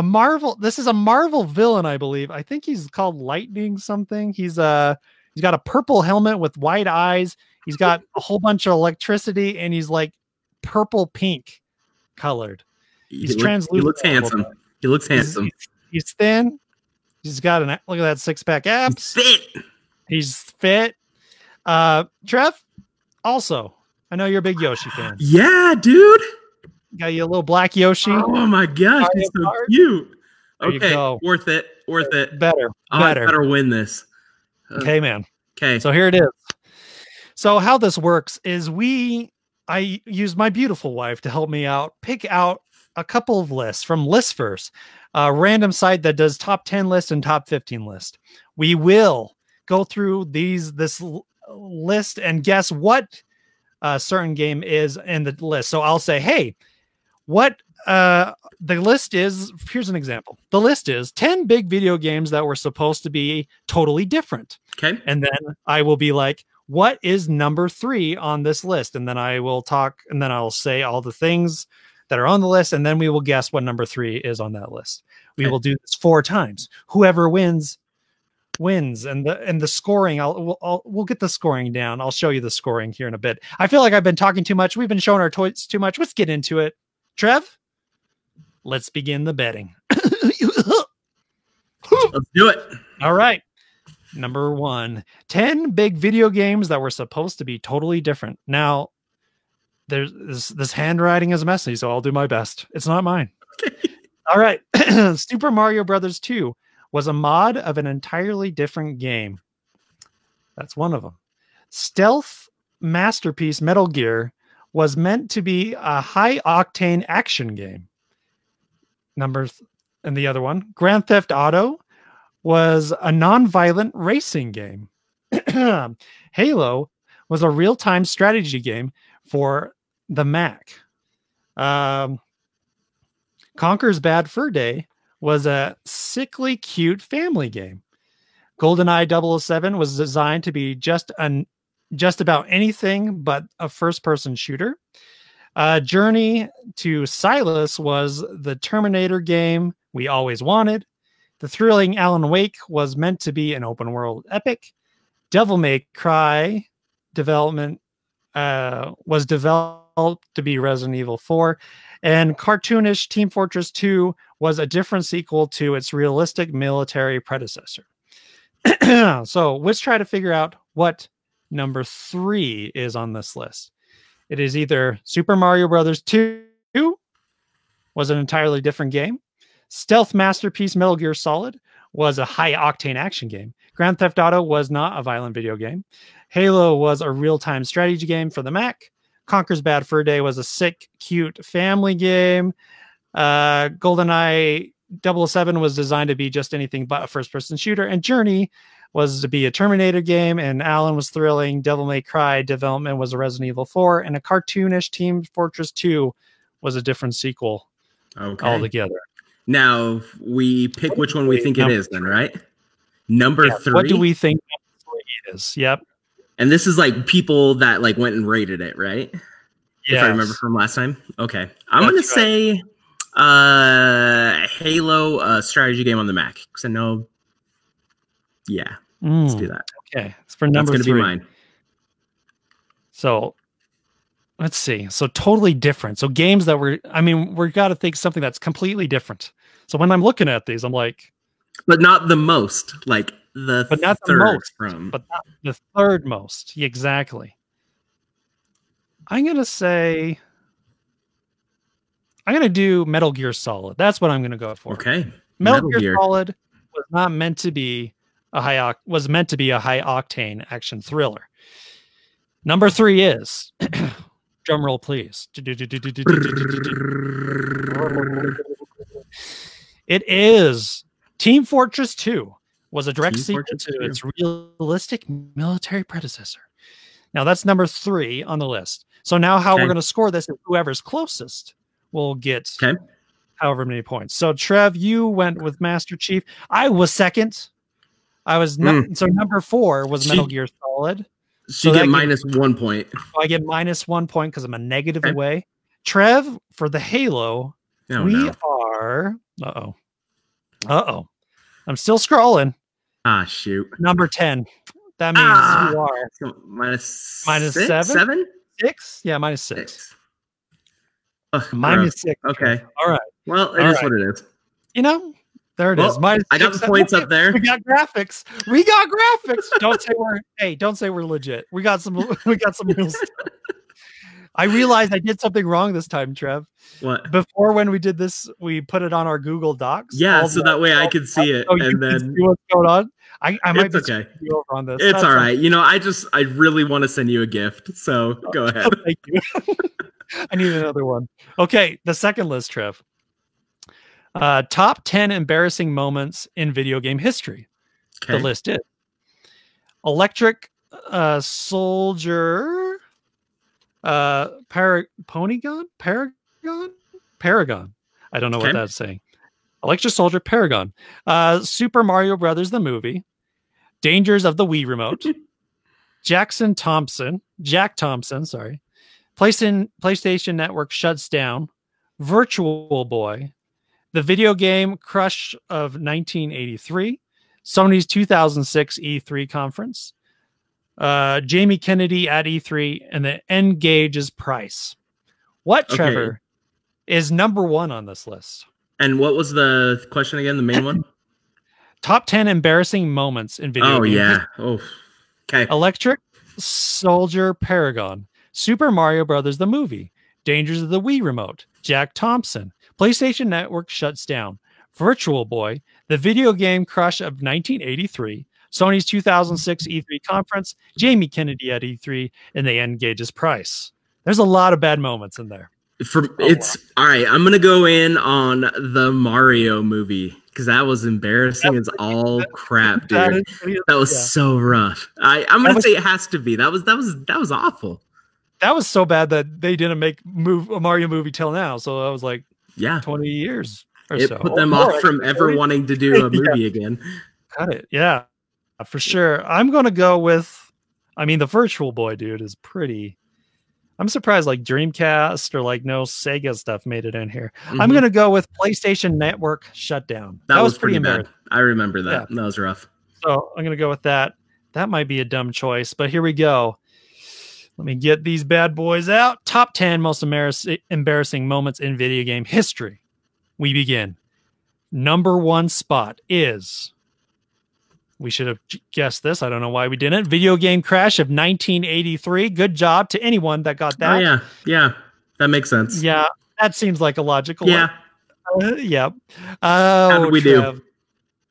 Marvel. This is a Marvel villain, I believe. I think he's called Lightning something. He's got a purple helmet with white eyes. He's got a whole bunch of electricity, and he's like purple pink colored. He's translucent. He looks handsome. He looks handsome. He's thin. He's got look at that 6-pack abs. He's fit. Trev, also, I know you're a big Yoshi fan. Yeah, dude. Got you a little black Yoshi. Oh my gosh, he's so cute. Okay, worth it. Worth it. Better. I better win this. Okay, man. Okay. So here it is. So how this works is I use my beautiful wife to help me out, pick out a couple of lists from Listverse, a random site that does top 10 list and top 15 list. We will go through this list and guess what a certain game is in the list. So I'll say, hey, what the list is. Here's an example. The list is 10 big video games that were supposed to be totally different. Okay. And then I will be like, what is number 3 on this list? And then I will talk, and then I'll say all the things that are on the list, and then we will guess what number 3 is on that list. We will do this 4 times. Whoever wins, and the scoring. We'll get the scoring down. I'll show you the scoring here in a bit. I feel like I've been talking too much. We've been showing our toys too much. Let's get into it. Trev, let's begin the betting. Let's do it. All right. Number 1, 10 big video games that were supposed to be totally different. Now, there's this handwriting is messy, so I'll do my best. It's not mine. Okay. All right. Super Mario Brothers 2 was a mod of an entirely different game. That's one of them. Stealth masterpiece Metal Gear was meant to be a high-octane action game. And the other one, Grand Theft Auto, was a non-violent racing game. Halo was a real-time strategy game for the Mac. Conker's Bad Fur Day was a sickly cute family game. GoldenEye 007 was designed to be just about anything but a first-person shooter. Journey to Silas was the Terminator game we always wanted. The thrilling Alan Wake was meant to be an open-world epic. Devil May Cry development was developed to be Resident Evil 4. And cartoonish Team Fortress 2 was a different sequel to its realistic military predecessor. So let's try to figure out what number 3 is on this list. It is either Super Mario Brothers 2 was an entirely different game. Stealth masterpiece Metal Gear Solid was a high-octane action game. Grand Theft Auto was not a violent video game. Halo was a real-time strategy game for the Mac. Conker's Bad Fur Day was a sick, cute family game. GoldenEye 007 was designed to be just anything but a first-person shooter. And Journey was to be a Terminator game. And Alan was thrilling. Devil May Cry development was a Resident Evil 4. And a cartoonish Team Fortress 2 was a different sequel altogether. Now, we pick which one we think it is then, right? Number 3? What do we think number 3 is? Yep. And this is like people that like went and rated it, right? Yeah. If I remember from last time. Okay. I'm going to say Halo strategy game on the Mac. Because I know, let's do that. Okay. It's for number 3. That's going to be mine. So, let's see. So, totally different. So, games that we've got to think something that's completely different. So, when I'm looking at these, I'm like... But not the most. Like, but not the most. But not the third most. Exactly. I'm going to say... I'm going to do Metal Gear Solid. That's what I'm going to go for. Okay. Metal Gear Solid was not meant to be was meant to be a high octane action thriller. Number 3 is drum roll, please. It is Team Fortress 2. Was a direct sequel to its realistic military predecessor. Now that's number 3 on the list. So now how we're going to score this is whoever's closest will get however many points. So Trev, you went with Master Chief. I was second. I was so number 4 was Metal Gear Solid. So you get minus 1 point. So I get minus 1 point because I'm a negative away. Trev, for the Halo, we are I'm still scrolling. Ah, shoot. Number 10. That means you are so minus 7? 6? Yeah, minus 6. Minus 6. Okay. All right. Well, it is what it is. You know, there it is. Minus I got the points up there. We got graphics. Don't say we're legit. We got some real stuff. I realized I did something wrong this time, Trev. What? Before, when we did this, we put it on our Google Docs. Yeah, so that way I could see it, and then see what's going on. I might be okay. You over on this. It's all right. You know, I really want to send you a gift, so go ahead. Thank you. I need another one. Okay, the second list, Trev. Top 10 embarrassing moments in video game history. Okay. The list is Electric Soldier. Paragon. I don't know what that's saying. Electric Soldier Paragon. Super Mario Brothers the movie. Dangers of the Wii Remote. Jack Thompson, sorry. PlayStation Network shuts down. Virtual Boy. The video game Crush of 1983. Sony's 2006 E3 conference. Jamie Kennedy at E3, and the N-Gage's price. What, Trevor, is number 1 on this list? And what was the question again? The main one? Top 10 embarrassing moments in video games. Yeah. Oh, okay. Electric Soldier Paragon. Super Mario Brothers the movie. Dangers of the Wii Remote. Jack Thompson. PlayStation Network shuts down. Virtual Boy. The video game Crush of 1983. Sony's 2006 E3 conference, Jamie Kennedy at E3, and the N-Gage's price. There's a lot of bad moments in there. All right. I'm gonna go in on the Mario movie because that was embarrassing as all crap, dude. That was so rough. I'm gonna say it has to be. That was awful. That was so bad that they didn't make a Mario movie till now. So that was like 20 years or so. It put them off from ever wanting to do a movie again. Got it. Yeah. For sure. I'm going to go with, the Virtual Boy, dude, is pretty. I'm surprised like Dreamcast or like no Sega stuff made it in here. I'm going to go with PlayStation Network shutdown. That was pretty bad. I remember that. Yeah. That was rough. So I'm going to go with that. That might be a dumb choice, but here we go. Let me get these bad boys out. Top 10 most embarrassing moments in video game history. We begin. Number 1 spot is... We should have guessed this. I don't know why we didn't. Video game Crash of 1983. Good job to anyone that got that. Oh, yeah. Yeah. That makes sense. Yeah. That seems like a logical one. Yep. How did we do?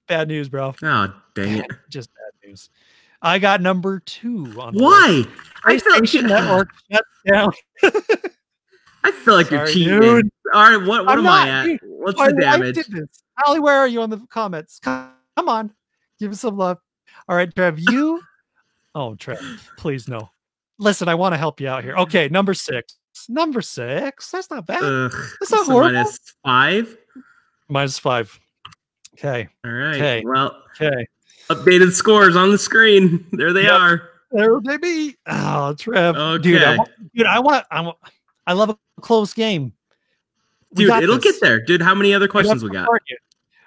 Bad news, bro. Oh, dang it. Just bad news. I got number 2 on the Why? list. PlayStation Network shut down. I feel like you're cheating. Dude. All right, what am I at? What's the damage? Allie, where are you on the comments? Come on. Give us some love. All right, Trev, you. Oh, Trev, please no. Listen, I want to help you out here. Okay, number 6. Number 6. That's not bad. That's not horrible. Minus 5. Minus 5. Okay. All right. Okay. Well. Okay. Updated scores on the screen. There they are. There they be. Oh, Trev. Okay. Dude, I love a close game. Dude, it'll get there. Dude, how many other questions we got?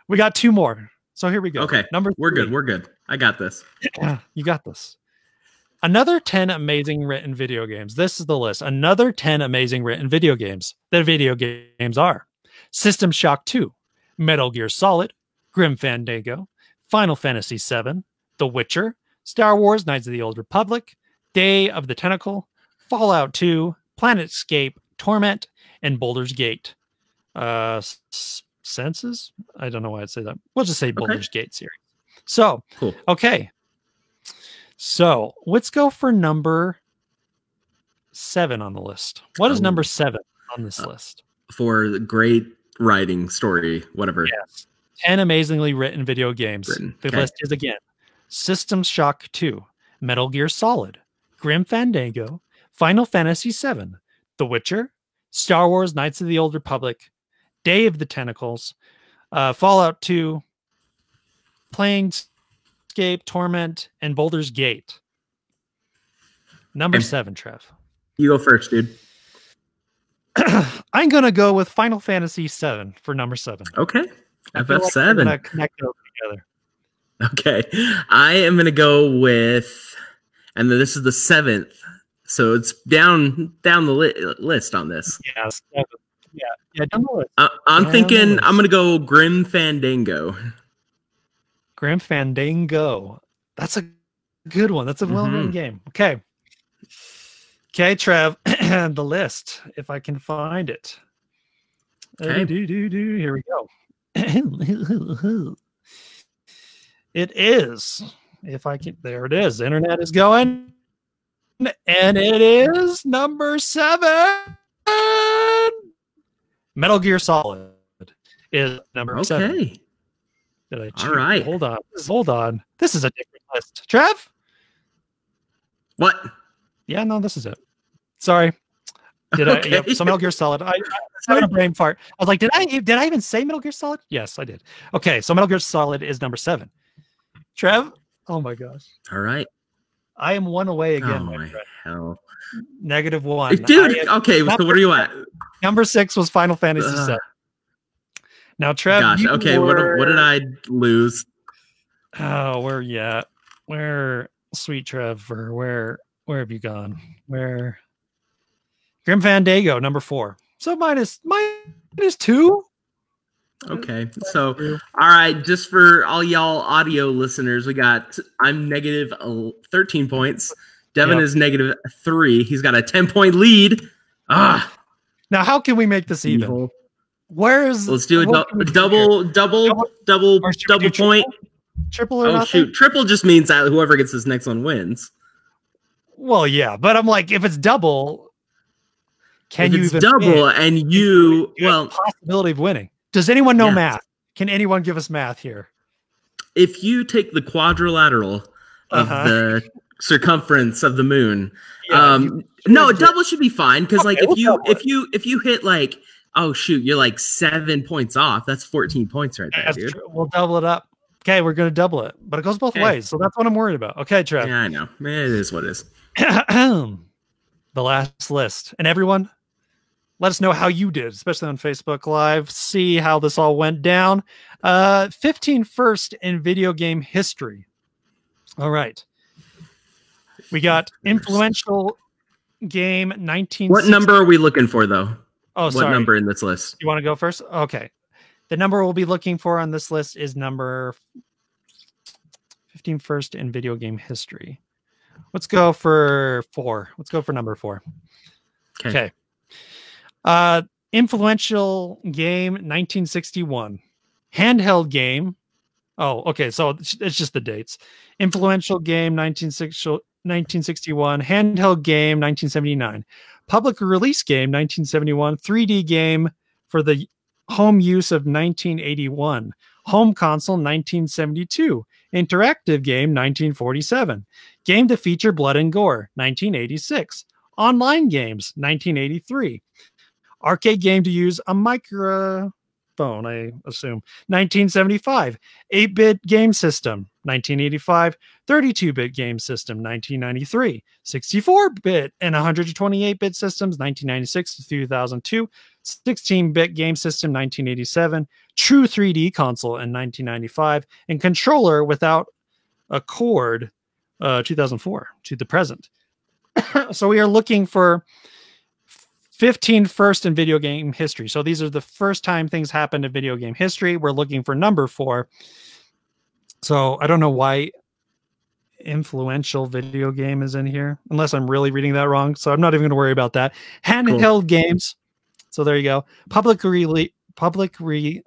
We got 2 more. So here we go. Okay. We're good. We're good. I got this. You got this. Another 10 amazing written video games. This is the list. Another 10 amazing written video games. The video games are System Shock 2, Metal Gear Solid, Grim Fandango, Final Fantasy VII, The Witcher, Star Wars Knights of the Old Republic, Day of the Tentacle, Fallout 2, Planetscape, Torment, and Baldur's Gate. Senses? I don't know why I'd say that. We'll just say Baldur's Gate series. So, cool. Okay. So let's go for number 7 on the list. What is number 7 on this list? For the great writing, story, whatever. Yes. 10 amazingly written video games. The list is again: System Shock 2, Metal Gear Solid, Grim Fandango, Final Fantasy VII, The Witcher, Star Wars Knights of the Old Republic, Day of the Tentacles, Fallout 2, Planescape Torment, and Baldur's Gate. Number 7, Trev. You go first, dude. I'm going to go with Final Fantasy VII for number 7. Okay. FF7. Like connect those together. Okay. I am going to go with, and this is the 7th. So it's down the list on this. Yeah, 7. Yeah, down the list. I'm thinking I'm going to go Grim Fandango. Grim Fandango. That's a good one. That's a well-known game. Okay. Okay, Trev, the list, if I can find it. Okay. Here we go. It is. If I can, there it is. The internet is going. And it is number 7. Metal Gear Solid is number 7. Okay. Did I cheat? All right. Hold on. This is a different list. Trev? What? Yeah, no, this is it. Sorry. Did okay. I? Yep, so Metal Gear Solid. I was having a brain fart. I was like, did I even say Metal Gear Solid? Yes, I did. Okay, so Metal Gear Solid is number 7. Trev? Oh my gosh. All right. I am 1 away again. Oh my hell. -1. Dude, okay, so what are you at? Number 6 was Final Fantasy VII. Now, Trev. Gosh, okay, what did I lose? Oh, where you at? Where, sweet Trevor, where have you gone? Where? Grim Fandango, number 4. So minus 2. Okay, so all right, just for all y'all audio listeners, I'm negative 13 points. Devin is negative 3. He's got a 10-point lead. Now how can we make this even? Let's do a double point. Triple or nothing? Shoot, triple just means that whoever gets this next one wins. Well, yeah, but I'm like, if it's double, can you even double win? And you possibility of winning? Does anyone know math? Can anyone give us math here? If you take the quadrilateral of the circumference of the moon, no, double should be fine because if you hit like, oh shoot, you're like 7 points off. That's 14 points right there, dude. We'll double it up. Okay, we're gonna double it, but it goes both ways, so that's what I'm worried about. Okay, Trev. Yeah, I know. It is what it is. The last list, and everyone, let us know how you did, especially on Facebook Live. See how this all went down. 15 first in video game history. All right, we got influential game 19. What number are we looking for, though? Oh, sorry. What number in this list? You want to go first? Okay. The number we'll be looking for on this list is number 15 first in video game history. Let's go for 4. Let's go for number 4. Okay. Influential game 1961. Handheld game. Oh, okay. So it's just the dates. Influential game 1961. Handheld game 1979. Public release game 1971. 3D game for the home use of 1981. Home console 1972. Interactive game 1947. Game to feature blood and gore 1986. Online games 1983. Arcade game to use a microphone, I assume, 1975. 8-bit game system 1985. 32-bit game system 1993. 64-bit and 128-bit systems 1996 to 2002. 16-bit game system 1987. True 3D console in 1995. And controller without a cord 2004 to the present. So we are looking for 15 first in video game history. So these are the first time things happened in video game history. We're looking for number 4. So I don't know why influential video game is in here, unless I'm really reading that wrong. So I'm not even going to worry about that. Handheld games. So there you go. Public publicly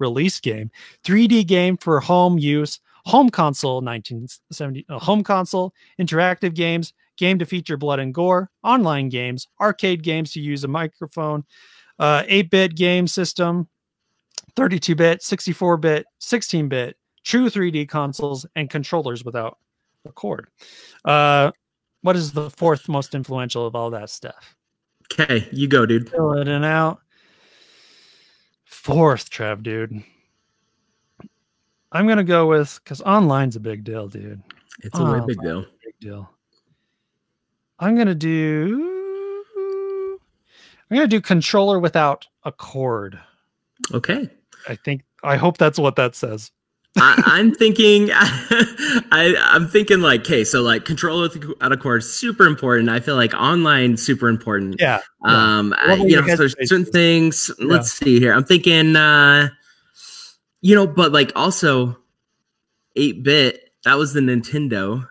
released game, 3D game for home use, home console 1970, home console, interactive games, game to feature blood and gore, online games, arcade games to use a microphone, 8-bit game system, 32-bit, 64-bit, 16-bit, true 3D consoles, and controllers without a cord. What is the fourth most influential of all that stuff? Okay, you go, dude. Fill it in out. Fourth, Trev, dude. I'm going to go with, because online's a big deal, dude. It's a way big deal. I'm going to do controller without a cord. Okay. I hope that's what that says. I'm thinking, I'm thinking like, okay, so like controller without a cord, super important. I feel like online, super important. Yeah. You know, there's certain things. Let's see here. I'm thinking, you know, but like also 8-bit, that was the Nintendo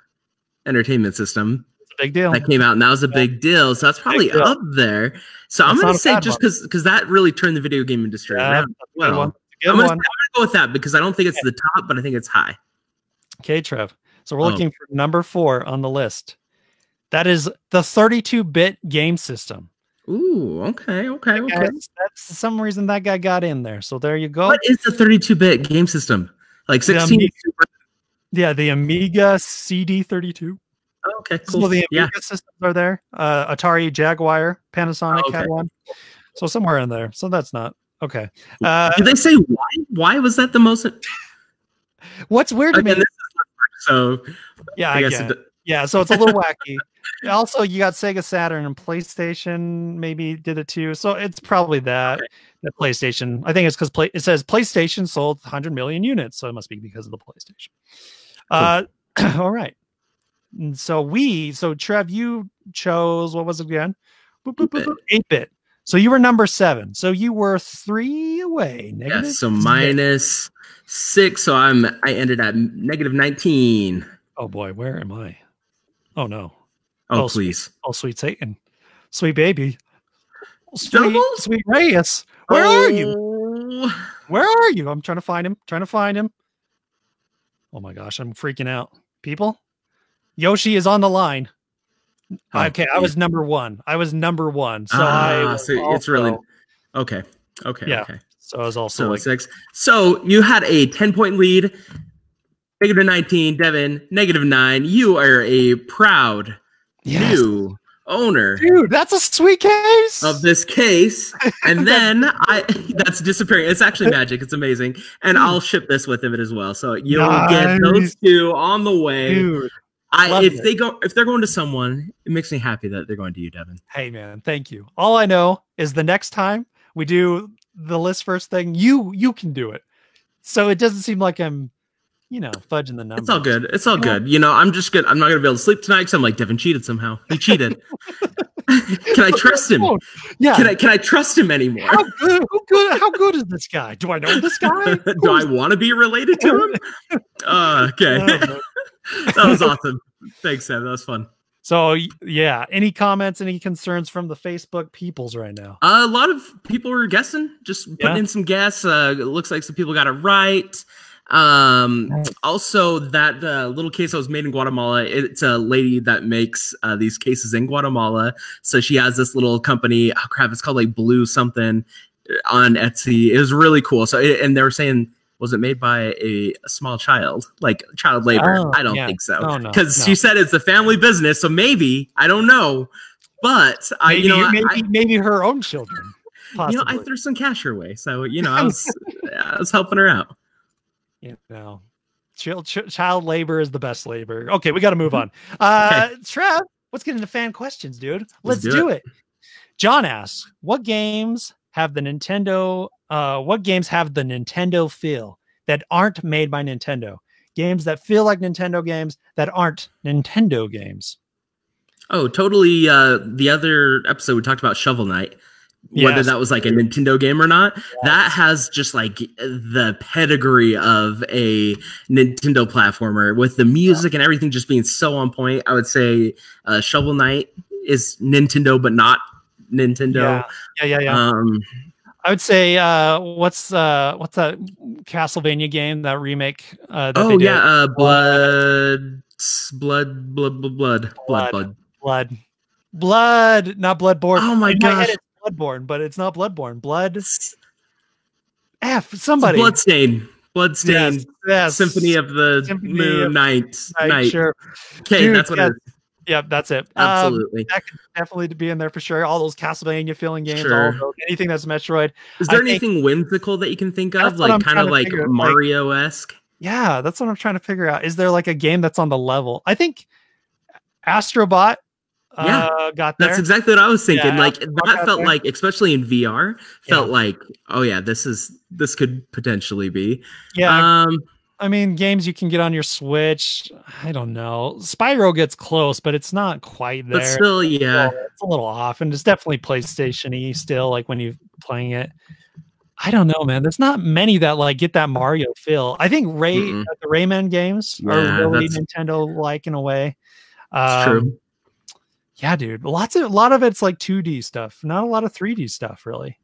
Entertainment System. It's a big deal. That came out, and that was a big deal. So that's probably up there. So I'm going to say just because that really turned the video game industry around. Well, I'm going to go with that because I don't think it's the top, but I think it's high. Okay, Trev. So we're looking for number 4 on the list. That is the 32-bit game system. Ooh, okay. That's some reason that guy got in there. So there you go. What is the 32-bit game system? Like 16? The Amiga CD32. Oh, okay, cool. So the Amiga systems are there. Atari, Jaguar, Panasonic had one. So somewhere in there. So that's not. Okay. Did they say why? Why was that the most? What's weird to me? So yeah, I guess yeah. So it's a little wacky. Also, you got Sega Saturn and PlayStation. Maybe did it too. So it's probably that. Okay. The PlayStation. I think it's because it says PlayStation sold 100 million units, so it must be because of the PlayStation. Cool. All right. So Trev, you chose what was it again? 8-bit. So you were number 7. So you were 3 away. Yes, so minus 6. So I ended at negative 19. Oh boy, where am I? Oh no. Oh please. Sweet Satan. Sweet baby. Sweet Reyes. Where are you? Where are you? I'm trying to find him. Oh my gosh, I'm freaking out. People? Yoshi is on the line. Okay, I was number 1. So it's really okay. Yeah. Okay. So I was also 6. So you had a 10-point lead. Negative 19, Devin. Negative 9. You are a proud new owner. Dude, that's a sweet case of this case. And then that's disappearing. It's actually magic. It's amazing. And I'll ship this with him as well. So you'll get those 2 on the way. Dude. If they're going to someone, it makes me happy that they're going to you, Devin. Hey man, thank you. All I know is the next time we do the Listverse thing, you can do it. So it doesn't seem like I'm, fudging the numbers. It's all good. I'm just good. I'm not gonna be able to sleep tonight because I'm like, Devin cheated somehow. He cheated. Can I trust him? Yeah. Can I trust him anymore? How good is this guy? Do I know this guy? Do I want to be related to him? Okay. That was awesome. Thanks, Sam. That was fun. So yeah, any comments, any concerns from the Facebook peoples right now? A lot of people were guessing, just putting in some guess. It looks like some people got it right. Also, that little case that was made in Guatemala, it's a lady that makes these cases in Guatemala. So she has this little company. Oh crap, it's called like Blue something on Etsy. It was really cool. So and they were saying, was it made by a small child, like child labor? I don't think so, because she said it's a family business. So maybe, I don't know, but maybe her own children. Possibly. I threw some cash her way, so I was helping her out. Child labor is the best labor. Okay, we got to move on. Trev, let's get into fan questions, dude. Let's do it. John asks, what games have the Nintendo feel that aren't made by Nintendo? Games that feel like Nintendo games that aren't Nintendo games. Oh, totally. The other episode we talked about Shovel Knight, whether that was like a Nintendo game or not. That has just like the pedigree of a Nintendo platformer with the music and everything just being so on point. I would say Shovel Knight is Nintendo, but not Nintendo. I would say what's that Castlevania game, that remake that they did? Blood, not Bloodborne. Oh my In gosh. my head it's Bloodborne, but it's not Bloodborne. Somebody. Bloodstain. Yes. Symphony of the Moon Night. Sure. Okay, that's what it is. Yep, that's it. Absolutely. That could definitely be in there for sure. All those Castlevania feeling games, Sure. anything that's Metroid. Is there anything whimsical that you can think of, like kind of like Mario-esque? Yeah, that's what I'm trying to figure out. Is there like a game that's on the level? I think Astrobot got there. That's exactly what I was thinking. Like that felt like, especially in VR, felt like, oh yeah, this could potentially be. Yeah. I mean, games you can get on your Switch. I don't know. Spyro gets close, but it's not quite there. But still, yeah, it's a little off, and it's definitely PlayStation-y still. Like when you're playing it, I don't know, man. There's not many that like get that Mario feel. I think the Rayman games are really Nintendo-like in a way. It's true. Yeah, dude. A lot of it's like 2D stuff, not a lot of 3D stuff, really.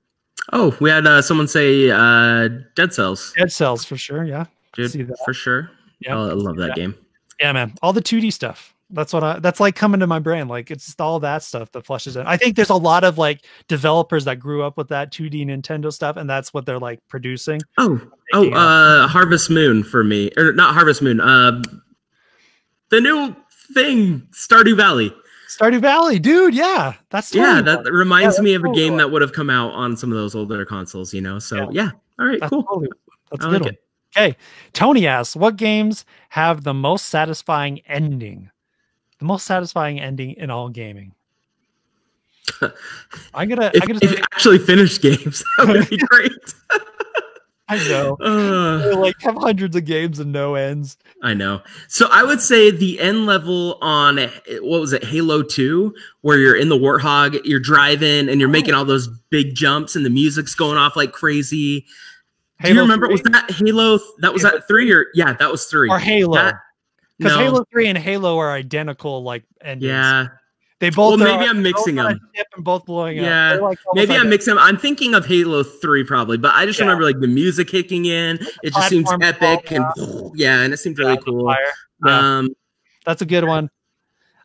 Oh, we had someone say Dead Cells. Dead Cells for sure. Yeah. Dude, for sure. Yeah, I love that game. Yeah, man. All the 2D stuff. That's like coming to my brain. Like it's just all that stuff that flushes in. I think there's a lot of like developers that grew up with that 2D Nintendo stuff, and that's what they're like producing. Harvest Moon for me, or not Harvest Moon. The new thing, Stardew Valley. Stardew Valley, dude. Yeah, that's that reminds me of a game that would have come out on some of those older consoles. So all right, that's cool. That's a good one. Okay, Tony asks, what games have the most satisfying ending? The most satisfying ending in all gaming. I gotta actually finish games. That would be great. I know. They like have hundreds of games and no ends. I know. So I would say the end level on what was it, Halo 2, where you're in the Warthog, you're driving and you're making all those big jumps and the music's going off like crazy. Do you remember? 3? Was that Halo? That was that 3 or that was 3 or Halo? Because Halo 3 and Halo are identical, like endings. Yeah, they both. Well, maybe I'm mixing them. And both blowing up. Yeah, like maybe I'm mixing them. I'm thinking of Halo 3 probably, but I just remember like the music kicking in. It just seems epic and and it seemed really cool. That's a good one.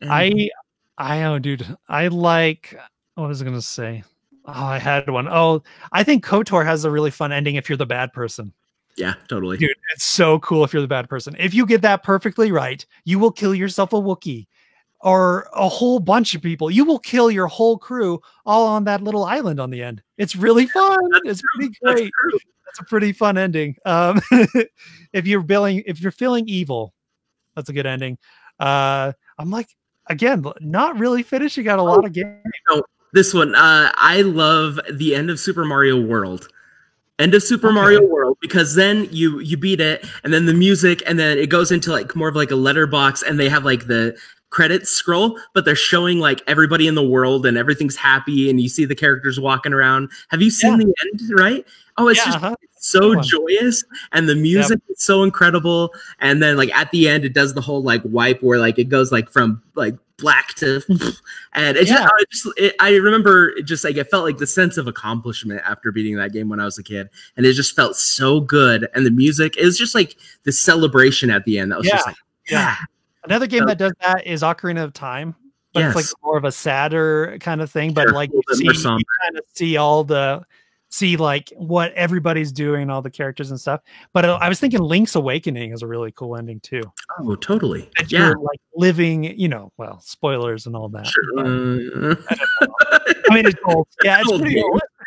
I know, dude. I like. What was I gonna say? Oh, I had one. Oh, I think KOTOR has a really fun ending if you're the bad person. Yeah, totally. Dude, it's so cool if you're the bad person. If you get that perfectly right, you will kill yourself a Wookiee or a whole bunch of people. You will kill your whole crew all on that little island on the end. It's really fun. It's pretty great. That's a pretty fun ending. If you're feeling evil, that's a good ending. I'm like, again, not really finishing out a lot of games. No. This one, I love the end of Super Mario World. End of Super Mario World, because then you beat it, and then the music, and then it goes into like more of like a letterbox, and they have like the credits scroll, but they're showing like everybody in the world, and everything's happy, and you see the characters walking around. Have you seen the end? Right? Oh, it's just so joyous, and the music is so incredible. And then like at the end, it does the whole like wipe where like it goes like from like black to, and it I remember it just like it felt like the sense of accomplishment after beating that game when I was a kid, and it just felt so good. And the music, it was just like the celebration at the end that was just like Another game that does that is Ocarina of Time, but it's like more of a sadder kind of thing. But like you kind of see like what everybody's doing and all the characters and stuff. But I was thinking Link's Awakening is a really cool ending too. Oh, totally. That you're like living, well, spoilers and all that. Sure. I don't know. I mean, it's old. Yeah, it's pretty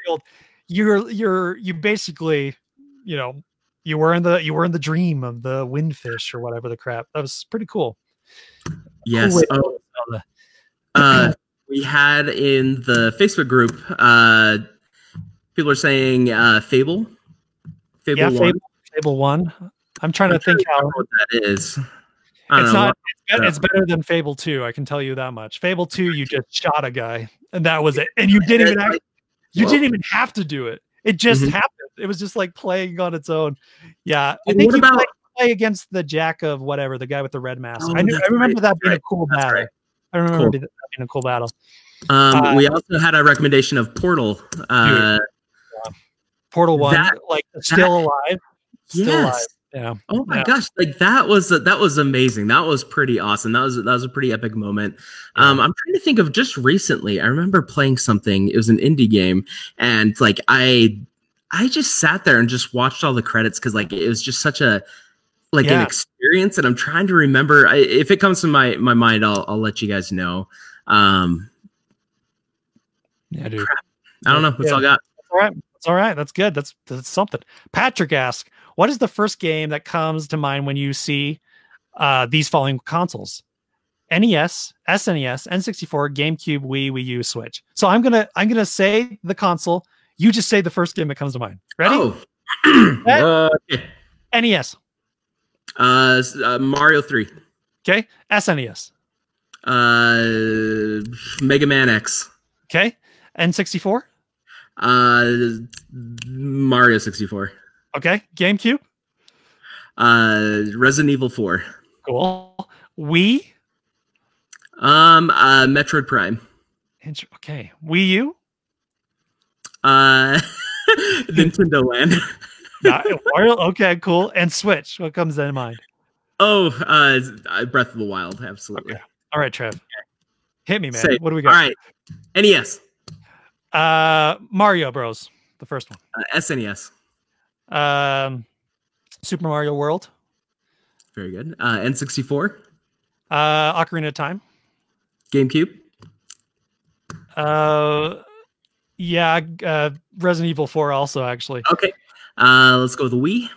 old. You basically, you were in the dream of the windfish or whatever the crap. That was pretty cool. Yes. We had in the Facebook group, people are saying Fable. Fable 1. I'm trying to think how what that is. It's better than Fable 2. I can tell you that much. Fable 2, you just shot a guy, and that was it. And you didn't even have to do it. It just happened. It was just like playing on its own. Yeah, I think play against the Jack of whatever, the guy with the red mask. I remember that being a cool battle. Right. I remember that being a cool battle. We also had a recommendation of Portal. Portal 1, like still alive. Still alive. Yeah. Oh my gosh, like that was amazing. That was pretty awesome. That was a pretty epic moment. Yeah. I'm trying to think of just recently. I remember playing something. It was an indie game, and like I just sat there and just watched all the credits because like it was just such a an experience. And I'm trying to remember. If it comes to my mind, I'll let you guys know. Yeah, dude. Crap. I don't know. That's all I got. All right. That's all right. That's good. That's something. Patrick asks, what is the first game that comes to mind when you see these following consoles? NES, SNES, N64, GameCube, Wii U, Switch. So I'm gonna say the console. You just say the first game that comes to mind. Ready? Oh. NES. Mario 3. Okay. SNES. Mega Man X. Okay. N64. Mario 64. Okay. GameCube. Resident Evil 4. Cool. Wii. Metroid Prime. Okay. Wii U. Nintendo Land. Okay, cool. And Switch. What comes in mind? Oh, Breath of the Wild. Absolutely. Okay. All right, Trev. Hit me, man. What do we got? All right. NES. Mario Bros. The first one. SNES. Super Mario World. Very good. N64. Ocarina of Time. GameCube. Resident Evil 4 also, actually. Okay. Let's go with the Wii.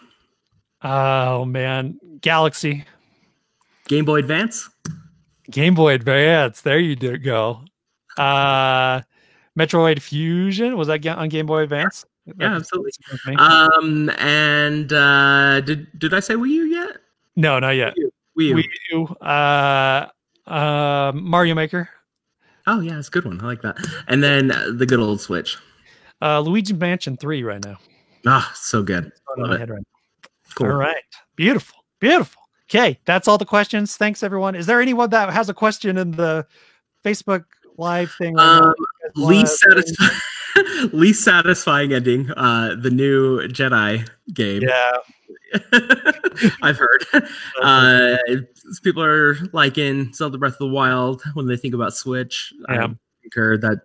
Oh, man. Galaxy. Game Boy Advance. Game Boy Advance. There you go. Metroid Fusion. Was that on Game Boy Advance? Yeah, absolutely. And did I say Wii U yet? No, not yet. Wii U. Mario Maker. Oh yeah, it's a good one. I like that. And then the good old Switch. Luigi Mansion 3 right now. Ah, so good. Love it. Right. Cool. All right. Beautiful. Okay, that's all the questions. Thanks, everyone. Is there anyone that has a question in the Facebook Live thing? Least satisfying ending. The new Jedi game. Yeah. I've heard. People are liking Zelda Breath of the Wild when they think about Switch. Yeah. I concur that.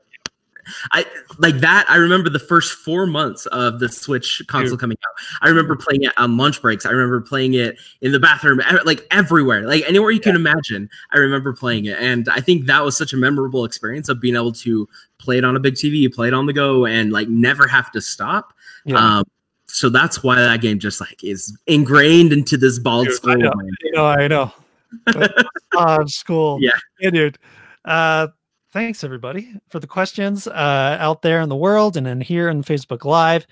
I like that. I remember the first 4 months of the Switch console coming out. I remember playing it on lunch breaks. I remember playing it in the bathroom, like everywhere, like anywhere you can imagine. I remember playing it, and I think that was such a memorable experience of being able to play it on a big TV, play it on the go, and like never have to stop. Yeah. So that's why that game just like is ingrained into this bald skull. I know. School. Yeah, dude. Thanks, everybody, for the questions out there in the world and then here in Facebook Live.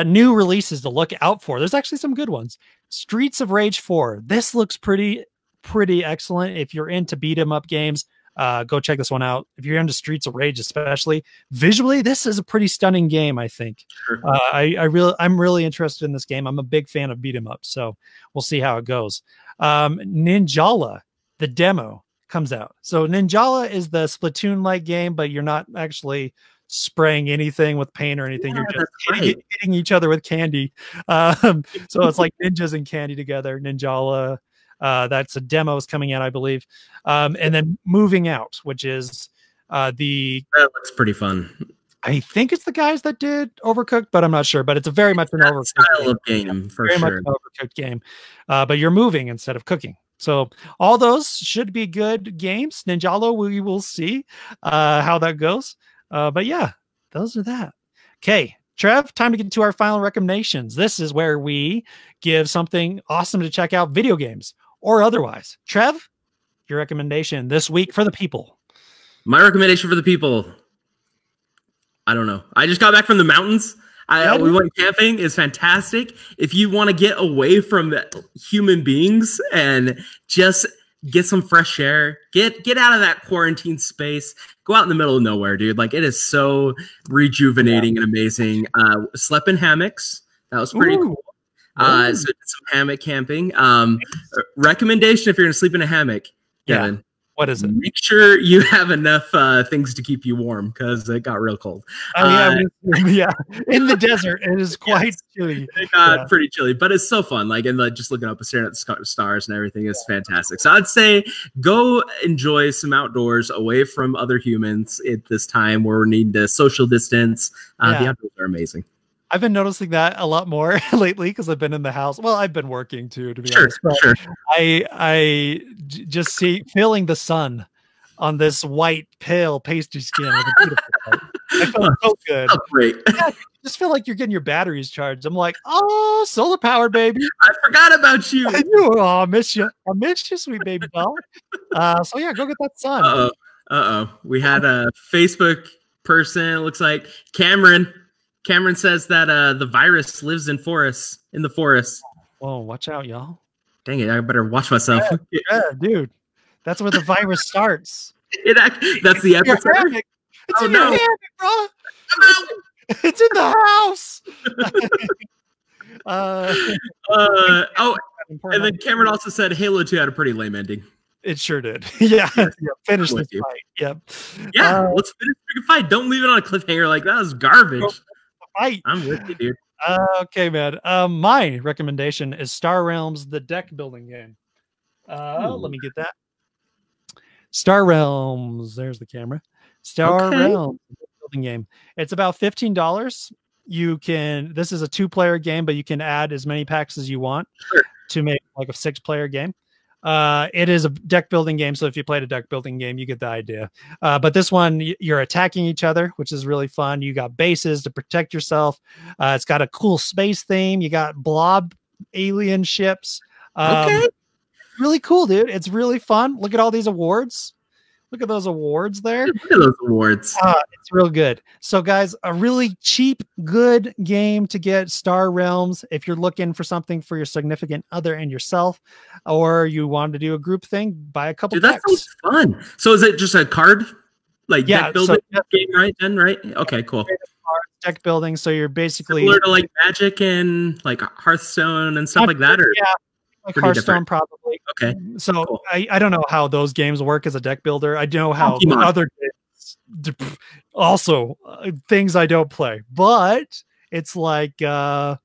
New releases to look out for. There's actually some good ones. Streets of Rage 4. This looks pretty excellent. If you're into beat 'em up games, go check this one out. If you're into Streets of Rage, especially visually, this is a pretty stunning game, I think. Sure. I'm really interested in this game. I'm a big fan of beat 'em up, so we'll see how it goes. Ninjala, the demo, comes out. So Ninjala is the Splatoon-like game, but you're not actually spraying anything with paint or anything. You're just hitting each other with candy. So it's like ninjas and candy together. Ninjala. That's a demo is coming out, I believe. And then Moving Out, which is that looks pretty fun. I think it's the guys that did Overcooked, but I'm not sure. But it's a very much an Overcooked style of game for very sure. Much an Overcooked game. But you're moving instead of cooking. So all those should be good games. Ninjala, we will see how that goes. But yeah, those are that. Okay, Trev, time to get to our final recommendations. This is where we give something awesome to check out, video games or otherwise. Trev, your recommendation this week for the people. My recommendation for the people. I don't know. I just got back from the mountains. We went camping. It's fantastic. If you want to get away from human beings and just get some fresh air, get out of that quarantine space, go out in the middle of nowhere, dude. Like it is so rejuvenating and amazing. Slept in hammocks. That was pretty cool. So some hammock camping. Recommendation if you're gonna sleep in a hammock, Kevin. What is it? Make sure you have enough things to keep you warm because it got real cold. Oh yeah, in the desert it is quite chilly. It got pretty chilly, but it's so fun. Like, and just looking up and staring at the stars and everything is fantastic. So I'd say go enjoy some outdoors away from other humans at this time where we need to social distance. The outdoors are amazing. I've been noticing that a lot more lately because I've been in the house. Well, I've been working too, to be honest. But sure. I just feeling the sun on this white, pale, pasty skin. I felt so good. Oh, great. Yeah, you just feel like you're getting your batteries charged. I'm like, oh, solar powered, baby. I forgot about you. Oh, I miss you. I miss you, sweet baby doll. So yeah, go get that sun. We had a Facebook person. It looks like Cameron. Cameron says that the virus lives in the forest. Oh, watch out, y'all. Dang it, I better watch myself. Yeah, dude. That's where the virus starts. That's the episode? It's in your hammock, bro. It's in the house. And then Cameron also said Halo 2 had a pretty lame ending. It sure did. Yeah. Finish the fight. Yep. Yeah, let's finish the fight. Don't leave it on a cliffhanger like that was garbage. Fight. I'm with you, dude. Okay, man. My recommendation is Star Realms, the deck building game. Let me get that. Star Realms. There's the camera. Star Realms building game. It's about $15. This is a 2-player game, but you can add as many packs as you want to make like a 6-player game. It is a deck building game, so if you played a deck building game, you get the idea. But this one, you're attacking each other, which is really fun. You got bases to protect yourself. It's got a cool space theme. You got blob alien ships. Really cool, dude. It's really fun. Look at all these awards. Look at those awards there. Look at those awards. It's real good. So, guys, a really cheap, good game to get, Star Realms. If you're looking for something for your significant other and yourself, or you want to do a group thing, buy a couple decks. That sounds fun. So is it just a card? Like deck building game, right? Then, right? Okay, cool. Deck building. So you're basically similar to like Magic and like Hearthstone and stuff like that, or like Hearthstone, probably. Okay. So cool. I don't know how those games work as a deck builder. I know how other games also things I don't play, but it's like what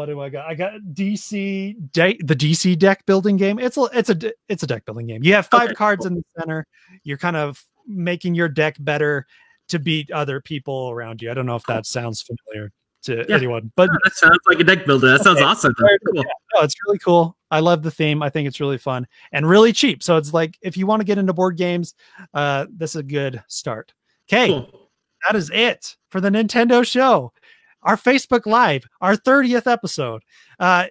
do I got? I got the DC deck building game. It's a deck building game. You have 5 cards in the center. You're kind of making your deck better to beat other people around you. I don't know if that sounds familiar to anyone, but that sounds like a deck builder. That sounds awesome. Cool. Yeah, no, it's really cool. I love the theme. I think it's really fun and really cheap. So it's like, if you want to get into board games, this is a good start. Okay. Cool. That is it for the Nintendo show. Our Facebook Live, our 30th episode.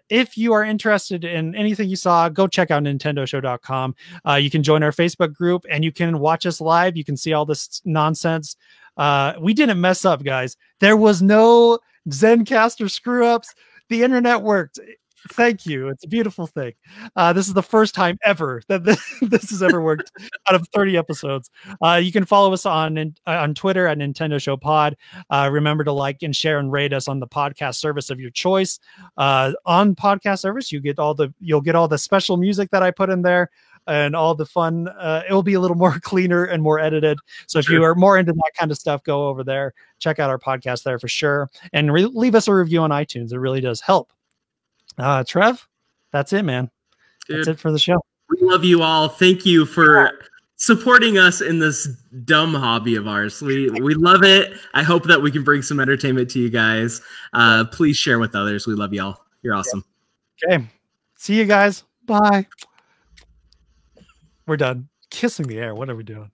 If you are interested in anything you saw, go check out nintendoshow.com. You can join our Facebook group and you can watch us live. You can see all this nonsense. We didn't mess up, guys. There was no Zencaster screw ups. The internet worked. Thank you. It's a beautiful thing. This is the first time ever that this has ever worked out of 30 episodes. You can follow us on Twitter at Nintendo Show Pod. Remember to like and share and rate us on the podcast service of your choice. On podcast service, you'll get all the special music that I put in there and all the fun. It will be a little more cleaner and more edited. So if you are more into that kind of stuff, go over there, check out our podcast there for sure, and leave us a review on iTunes. It really does help. Trev, that's it, man. Dude, that's it for the show. We love you all. Thank you for supporting us in this dumb hobby of ours. We love it. I hope that we can bring some entertainment to you guys. Please share with others. We love y'all. You're awesome. Okay. See you guys. Bye. We're done. Kissing the air. What are we doing?